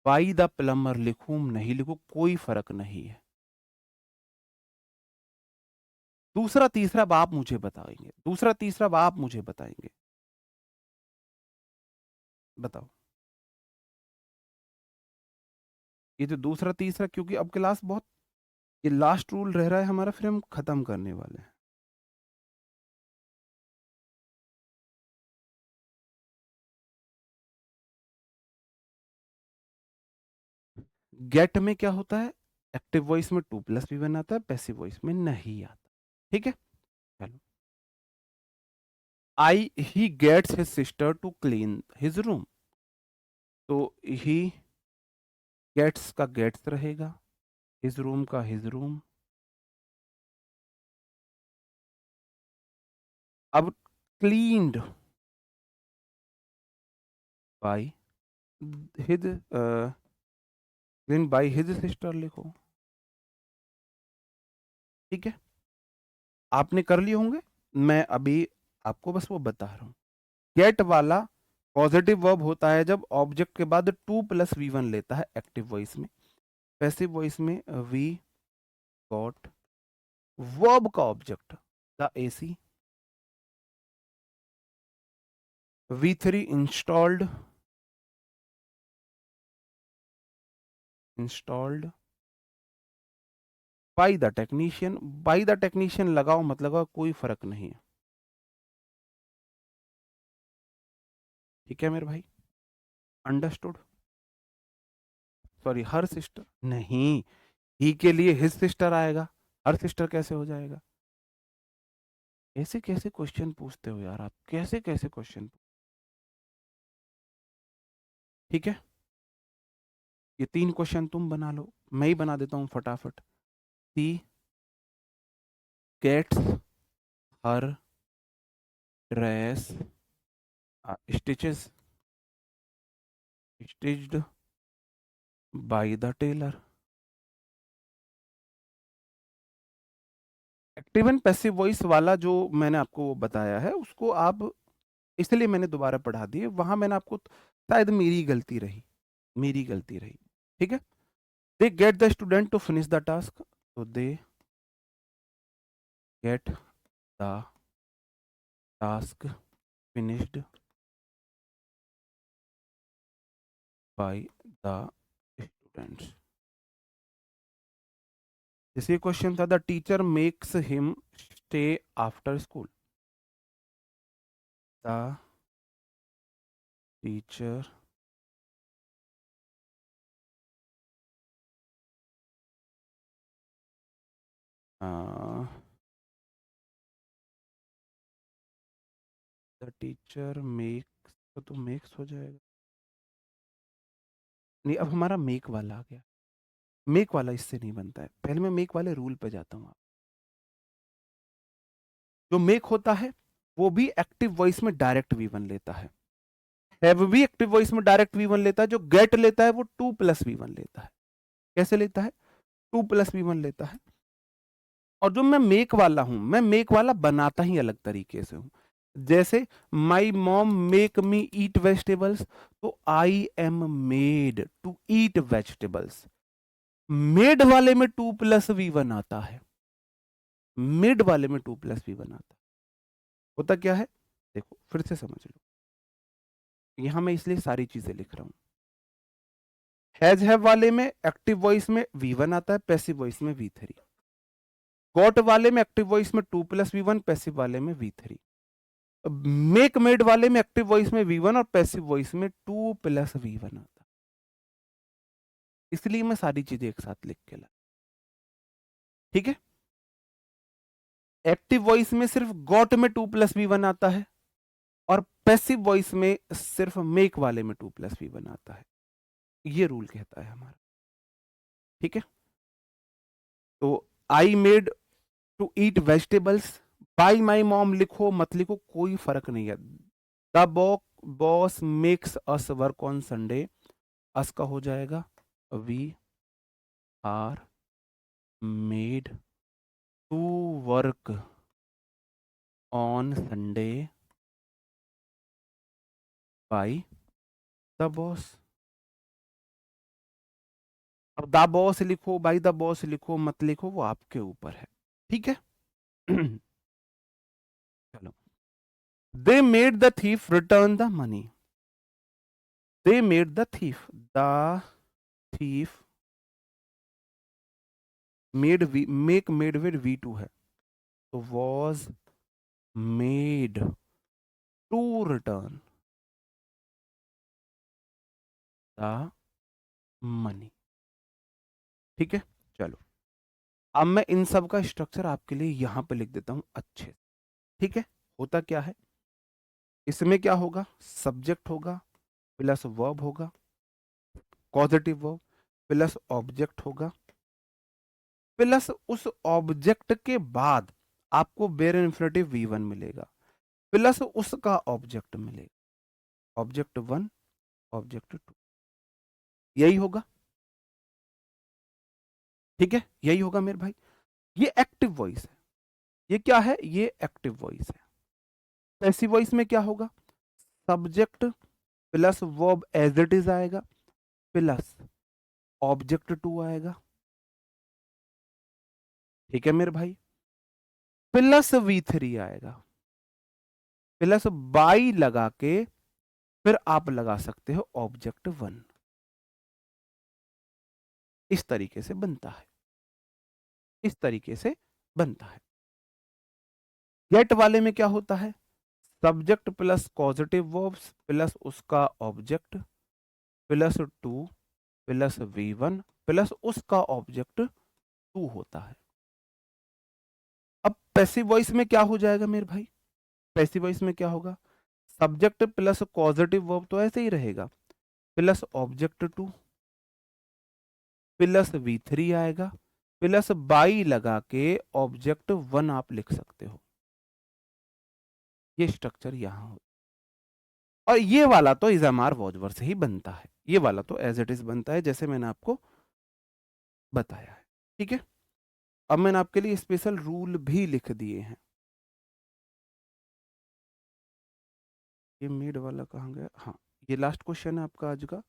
by the plumber, लिखूं नहीं लिखूं कोई फर्क नहीं है। दूसरा तीसरा आप मुझे बताएंगे, दूसरा तीसरा आप मुझे बताएंगे, बताओ। ये जो दूसरा तीसरा, क्योंकि अब क्लास बहुत, ये लास्ट रूल रह रहा है हमारा, फिर हम खत्म करने वाले हैं। गेट में क्या होता है, एक्टिव वॉइस में 2+V1 आता है, पैसिव वॉइस में नहीं आता। ठीक है, चलो। I he gets his sister to clean his room, तो ही गेट्स का गेट्स रहेगा, हिज रूम का हिज रूम। अब cleaned by his, clean by his sister लिखो। ठीक है, आपने कर लिए होंगे, मैं अभी आपको बस वो बता रहा हूं। गेट वाला पॉजिटिव वर्ब होता है जब ऑब्जेक्ट के बाद 2+V1 लेता है एक्टिव वॉइस में। पैसिव वॉइस में वी गॉट वर्ब का object the AC, V3 installed, installed by the technician, by the technician लगाओ मत लगाओ कोई फर्क नहीं है। ठीक है मेरे भाई, अंडरस्टूड। सॉरी हर सिस्टर नहीं, ही के लिए हिज सिस्टर आएगा, हर सिस्टर कैसे हो जाएगा। ऐसे कैसे क्वेश्चन पूछते हो यार आप, कैसे कैसे क्वेश्चन। ठीक है, ये 3 क्वेश्चन तुम बना लो, मैं ही बना देता हूँ फटाफट। She gets her dress stitches stitched by the tailor. Active and passive voice वाला जो मैंने आपको बताया है उसको आप, इसलिए मैंने दोबारा पढ़ा दिए, वहां मैंने आपको, शायद मेरी गलती रही, मेरी गलती रही। ठीक है, they get the student to finish the task, तो they get the task finished by the students. जैसे क्वेश्चन था, the teacher makes him stay after school, the teacher the teacher makes, तो मेक्स हो जाएगा, नहीं, अब हमारा मेक वाला आ गया। मेक वाला इससे नहीं बनता है। पहले मैं मेक वाले रूल पे जाता हूँ। जो मेक होता है वो भी एक्टिव वॉइस में डायरेक्ट V1 लेता है। हैव भी एक्टिव वॉइस में डायरेक्ट V1 लेता है। जो गेट लेता है वो 2+V1 लेता है। कैसे लेता है? 2+V1 लेता है। और जो मैं मेक वाला हूं, मैं मेक वाला बनाता ही अलग तरीके से हूं। जैसे my mom make me eat vegetables, तो I am made to eat vegetables. Made वाले में 2+V1 आता है। मेड वाले में 2+V1 आता है। होता क्या है, देखो फिर से समझ लो। यहां मैं इसलिए सारी चीजें लिख रहा हूं। हैज हैव वाले में एक्टिव वॉइस में V1 आता है, पैसिव वॉइस में V3। गॉट वाले में एक्टिव वॉइस में 2+V1, पैसिव वाले में V3। मेक मेड वाले में एक्टिव वॉइस में V1 और पैसिव वॉइस में 2+V1 आता है। इसलिए मैं सारी चीजें एक साथ लिख के ला। ठीक है। एक्टिव वॉइस में सिर्फ गॉट में 2+V1 आता है और पैसिव वॉइस में सिर्फ मेक वाले में 2+V1 आता है। ये रूल कहता है हमारा। ठीक है। तो I made to eat vegetables, by my mom लिखो मत लिखो कोई फर्क नहीं है। The boss makes us work on Sunday, us का हो जाएगा we are made to work on Sunday by the boss. अब द बॉस लिखो बाई द बॉस लिखो मत लिखो वो आपके ऊपर है। ठीक है। चलो, they made the thief return the money. They made the thief, the thief made make made with V2 है, तो was made to return the money. ठीक है। चलो, अब मैं इन सब का स्ट्रक्चर आपके लिए यहां पे लिख देता हूं अच्छे से। ठीक है। होता क्या है, इसमें क्या होगा, सब्जेक्ट होगा प्लस वर्ब होगा, पॉजिटिव वर्ब प्लस ऑब्जेक्ट होगा, प्लस उस ऑब्जेक्ट के बाद आपको बेयर इंफिनिटिव V1 मिलेगा, प्लस उसका ऑब्जेक्ट मिलेगा, ऑब्जेक्ट 1 ऑब्जेक्ट 2। यही होगा। ठीक है, यही होगा मेरे भाई। ये एक्टिव वॉइस है। ये क्या है, ये एक्टिव वॉइस है। पैसिव वॉइस में क्या होगा, subject plus verb as it is आएगा, प्लस ऑब्जेक्ट 2 आएगा। ठीक है मेरे भाई, प्लस V3 आएगा, प्लस बाई लगा के फिर आप लगा सकते हो ऑब्जेक्ट 1। इस तरीके से बनता है, इस तरीके से बनता है। गेट वाले में क्या होता है, subject plus positive verbs plus उसका object plus 2 plus V1 plus उसका ऑब्जेक्ट 2 होता है। अब पैसिव वॉइस में क्या हो जाएगा मेरे भाई, पैसिव वॉइस में क्या होगा, सब्जेक्ट प्लस पॉजिटिव वर्ब तो ऐसे ही रहेगा, प्लस ऑब्जेक्ट 2 प्लस V3 आएगा, प्लस बाई लगा के ऑब्जेक्ट 1 आप लिख सकते हो। ये स्ट्रक्चर यहां हो, और ये वाला तो इजामार वॉजवर से ही बनता है। ये वाला तो एज इट इज बनता है जैसे मैंने आपको बताया है। ठीक है। अब मैंने आपके लिए स्पेशल रूल भी लिख दिए हैं। ये मेड वाला कहाँ गया, हाँ, ये लास्ट क्वेश्चन है आपका आज का,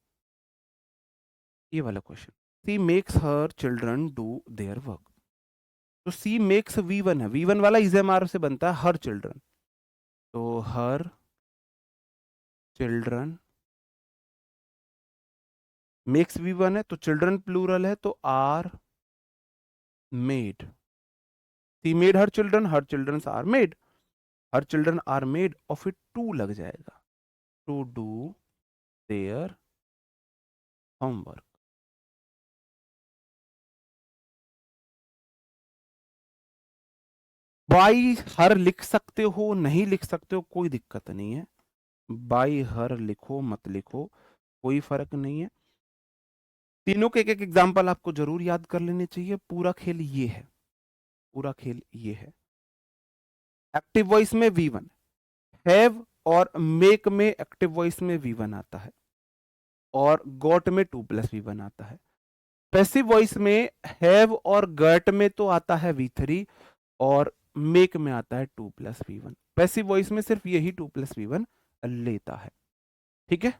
ये वाला question. She makes her children do their work, तो सी मेक्स V1 है, V1 वाला इजेमार से बनता है हर चिल्ड्रन, तो हर चिल्ड्रन मेक्स V1 है, तो चिल्ड्रन प्लूरल है तो are made, she made her children are made, her children are made और फिर टू लग जाएगा, to do their homework. By her लिख सकते हो नहीं लिख सकते हो कोई दिक्कत नहीं है, बाई हर लिखो मत लिखो कोई फर्क नहीं है। तीनों के एक-एक एग्जाम्पल आपको जरूर याद कर लेने चाहिए। पूरा खेल ये है, पूरा खेल ये है। एक्टिव वॉइस में V1, हैव और मेक में एक्टिव वॉइस में V1 आता है और गॉट में 2+V1 आता है। पैसिव वॉइस में हैव और गट में तो आता है V3 और मेक में आता है 2+V1। पैसिव वॉइस में सिर्फ यही 2+V1 लेता है। ठीक है,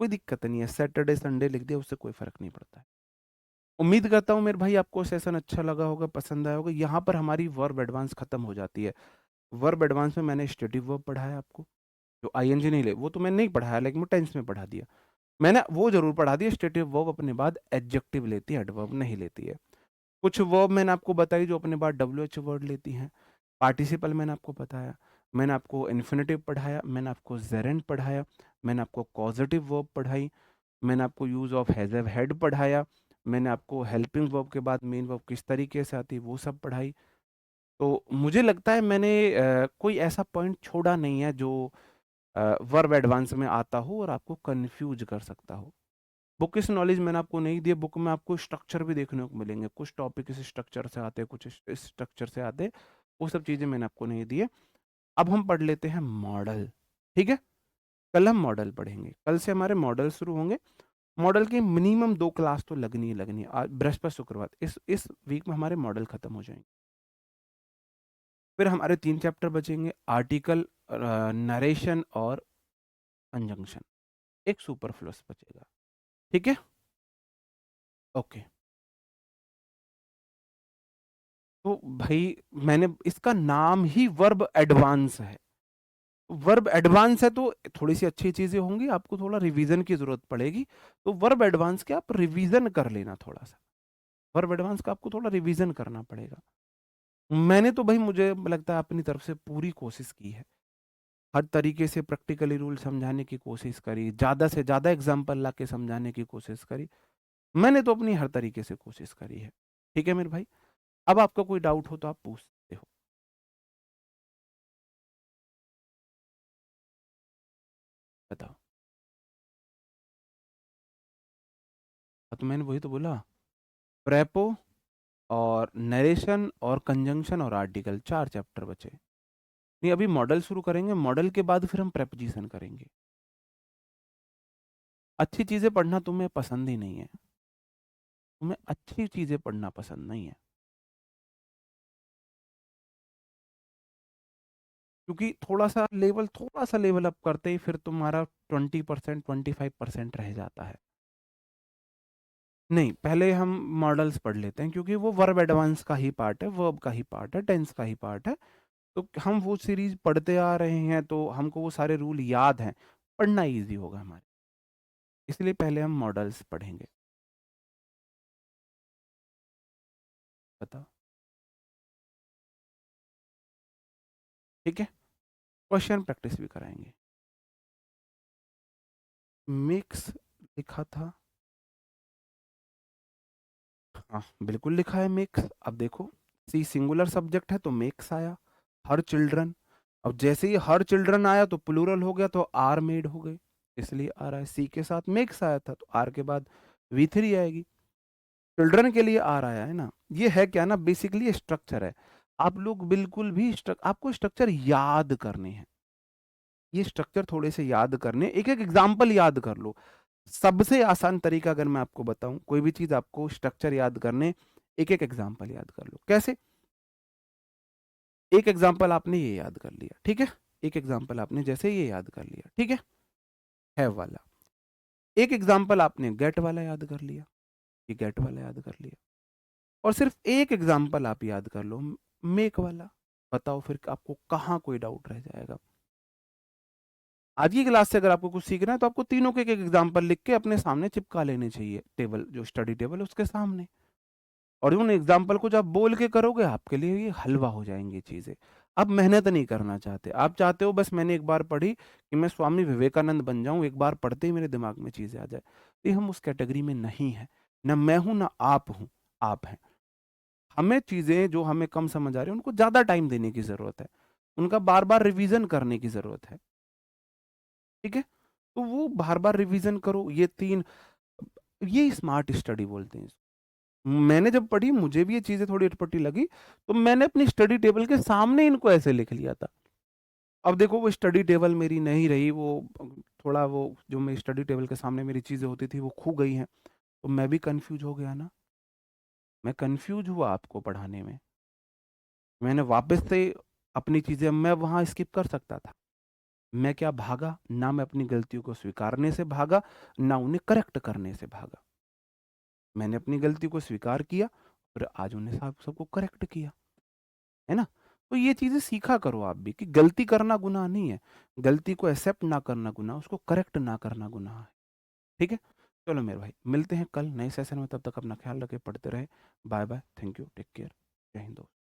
कोई दिक्कत नहीं है, सैटरडे संडे लिख दिया उससे कोई फर्क नहीं पड़ता है। उम्मीद करता हूँ मेरे भाई आपको सेशन अच्छा लगा होगा, पसंद आया होगा। यहाँ पर हमारी वर्ब एडवांस खत्म हो जाती है। वर्ब एडवांस में मैंने स्टेटिव वर्ब पढ़ाया आपको, जो आईएनजी नहीं ले, वो तो मैंने नहीं पढ़ाया, लेकिन वो टेंस में पढ़ा दिया। मैंने वो जरूर पढ़ा दिया, स्टेटिव वर्ब अपने बाद एडजेक्टिव लेती है, एडवर्ब नहीं लेती है। कुछ वर्ब मैंने आपको बताई जो अपने बाद WH वर्ड लेती हैं। पार्टिसिपल मैंने आपको बताया, मैंने आपको इन्फिनेटिव पढ़ाया, मैंने आपको जेरेंट पढ़ाया, मैंने आपको कॉजेटिव वर्ब पढ़ाई, मैंने आपको use of has have had पढ़ाया, मैंने आपको हेल्पिंग वर्ब के बाद मेन वर्ब किस तरीके से आती है वो सब पढ़ाई। तो मुझे लगता है मैंने कोई ऐसा पॉइंट छोड़ा नहीं है जो वर्ब एडवांस में आता हो और आपको कंफ्यूज कर सकता हो। बुकिश नॉलेज मैंने आपको नहीं दिया, बुक में आपको स्ट्रक्चर भी देखने को मिलेंगे, कुछ टॉपिक इस स्ट्रक्चर से आते हैं, कुछ इस स्ट्रक्चर से आते हैं, वो सब चीज़ें मैंने आपको नहीं दिए। अब हम पढ़ लेते हैं मॉडल। ठीक है, कल हम मॉडल पढ़ेंगे, कल से हमारे मॉडल शुरू होंगे। मॉडल की मिनिमम 2 क्लास तो लगनी ही लगनी है। आज बृहस्पति शुक्रवार इस वीक में हमारे मॉडल खत्म हो जाएंगे। फिर हमारे 3 चैप्टर बचेंगे, आर्टिकल, नरेशन और कंजंक्शन, एक सुपरफ्लुअस बचेगा। ठीक है, ओके। तो भाई मैंने इसका नाम ही वर्ब एडवांस है। वर्ब एडवांस है तो थोड़ी सी अच्छी चीजें होंगी, आपको थोड़ा रिवीजन की जरूरत पड़ेगी। तो वर्ब एडवांस के आप रिवीजन कर लेना थोड़ा सा, वर्ब एडवांस का आपको थोड़ा रिवीजन करना पड़ेगा। मैंने तो भाई मुझे लगता है अपनी तरफ से पूरी कोशिश की है, हर तरीके से प्रैक्टिकली रूल समझाने की कोशिश करी, ज़्यादा से ज़्यादा एग्जाम्पल ला के समझाने की कोशिश करी। मैंने तो अपनी हर तरीके से कोशिश करी है। ठीक है मेरे भाई, अब आपका कोई डाउट हो तो आप पूछ सकते हो, बताओ। हाँ, तो मैंने वही तो बोला, प्रेपो और नरेशन और कंजंक्शन और आर्टिकल, 4 चैप्टर बचे। नहीं, अभी मॉडल शुरू करेंगे, मॉडल के बाद फिर हम प्रेपोजिशन करेंगे। अच्छी चीज़ें पढ़ना तुम्हें पसंद ही नहीं है, तुम्हें अच्छी चीज़ें पढ़ना पसंद नहीं है, क्योंकि थोड़ा सा लेवल अप करते ही फिर तुम्हारा 20% 25% रह जाता है। नहीं, पहले हम मॉडल्स पढ़ लेते हैं, क्योंकि वो वर्ब एडवांस का ही पार्ट है, वर्ब का ही पार्ट है, टेंस का ही पार्ट है। तो हम वो सीरीज पढ़ते आ रहे हैं तो हमको वो सारे रूल याद हैं, पढ़ना इजी होगा हमारे, इसलिए पहले हम मॉडल्स पढ़ेंगे। बताओ, ठीक है, क्वेश्चन प्रैक्टिस भी कराएंगे। मिक्स लिखा था, हाँ बिल्कुल लिखा है मिक्स। अब देखो, सी सिंगुलर सब्जेक्ट है तो मिक्स आया, हर चिल्ड्रन। अब जैसे ही हर चिल्ड्रन आया तो प्लूरल हो गया, तो आर मेड हो गए, इसलिए आ रहा है। सी के साथ मिक्स आया था तो आर के बाद V3 आएगी। चिल्ड्रन के लिए आर आया है ना, ये है क्या ना, बेसिकली स्ट्रक्चर है। आप लोग बिल्कुल भी आपको स्ट्रक्चर याद करने हैं, ये स्ट्रक्चर थोड़े से याद करने, एक एक एग्जाम्पल याद कर लो। सबसे आसान तरीका अगर मैं आपको बताऊं, कोई भी चीज आपको स्ट्रक्चर याद करने, एक एक एग्जाम्पल याद कर लो। कैसे? एक एग्जाम्पल आपने ये याद कर लिया, ठीक है, एक एग्जाम्पल आपने जैसे ये याद कर लिया, ठीक है वाला। एक एग्जाम्पल आपने गेट वाला याद कर लिया, ये गेट वाला याद कर लिया। और सिर्फ एक एग्जाम्पल आप याद कर लो, मेक वाला। बताओ फिर आपको कहाँ कोई डाउट रह जाएगा? आज की क्लास से अगर आपको कुछ सीखना है तो आपको तीनों के एक एग्जाम्पल लिख के अपने सामने चिपका लेने चाहिए, टेबल जो स्टडी टेबल है उसके सामने। और उन एग्जाम्पल को जब बोल के करोगे आपके लिए ये हलवा हो जाएंगी चीज़ें। आप मेहनत नहीं करना चाहते, आप चाहते हो बस मैंने एक बार पढ़ी कि मैं स्वामी विवेकानंद बन जाऊं, एक बार पढ़ते ही मेरे दिमाग में चीज़ें आ जाए। ये हम उस कैटेगरी में नहीं है, ना मैं हूं ना आप हूं, आप हैं। हमें चीज़ें जो हमें कम समझ आ रही है उनको ज़्यादा टाइम देने की ज़रूरत है, उनका बार बार रिवीजन करने की ज़रूरत है। ठीक है, तो वो बार बार रिवीजन करो। ये 3 ये स्मार्ट स्टडी बोलते हैं इसको। मैंने जब पढ़ी मुझे भी ये चीज़ें थोड़ी अटपटी लगी, तो मैंने अपनी स्टडी टेबल के सामने इनको ऐसे लिख लिया था। अब देखो वो स्टडी टेबल मेरी नहीं रही, वो थोड़ा वो जो मेरी स्टडी टेबल के सामने मेरी चीज़ें होती थी वो खो गई हैं, तो मैं भी कन्फ्यूज़ हो गया ना। मैं कन्फ्यूज़ हुआ आपको पढ़ाने में। मैंने वापस से अपनी चीज़ें मैं वहाँ स्किप कर सकता था। मैं क्या भागा, ना मैं अपनी गलतियों को स्वीकारने से भागा, ना उन्हें करेक्ट करने से भागा। मैंने अपनी गलती को स्वीकार किया और आज उन्हें सबको करेक्ट किया, है ना? तो ये चीज़ें सीखा करो आप भी कि गलती करना गुनाह नहीं है। गलती को एक्सेप्ट ना करना गुनाह, उसको करेक्ट ना करना गुनाह है। ठीक है? चलो मेरे भाई, मिलते हैं कल नए सेशन में, तब तक अपना ख्याल रखें, पढ़ते रहें। Bye bye, thank you, take care. जय हिंद दोस्त।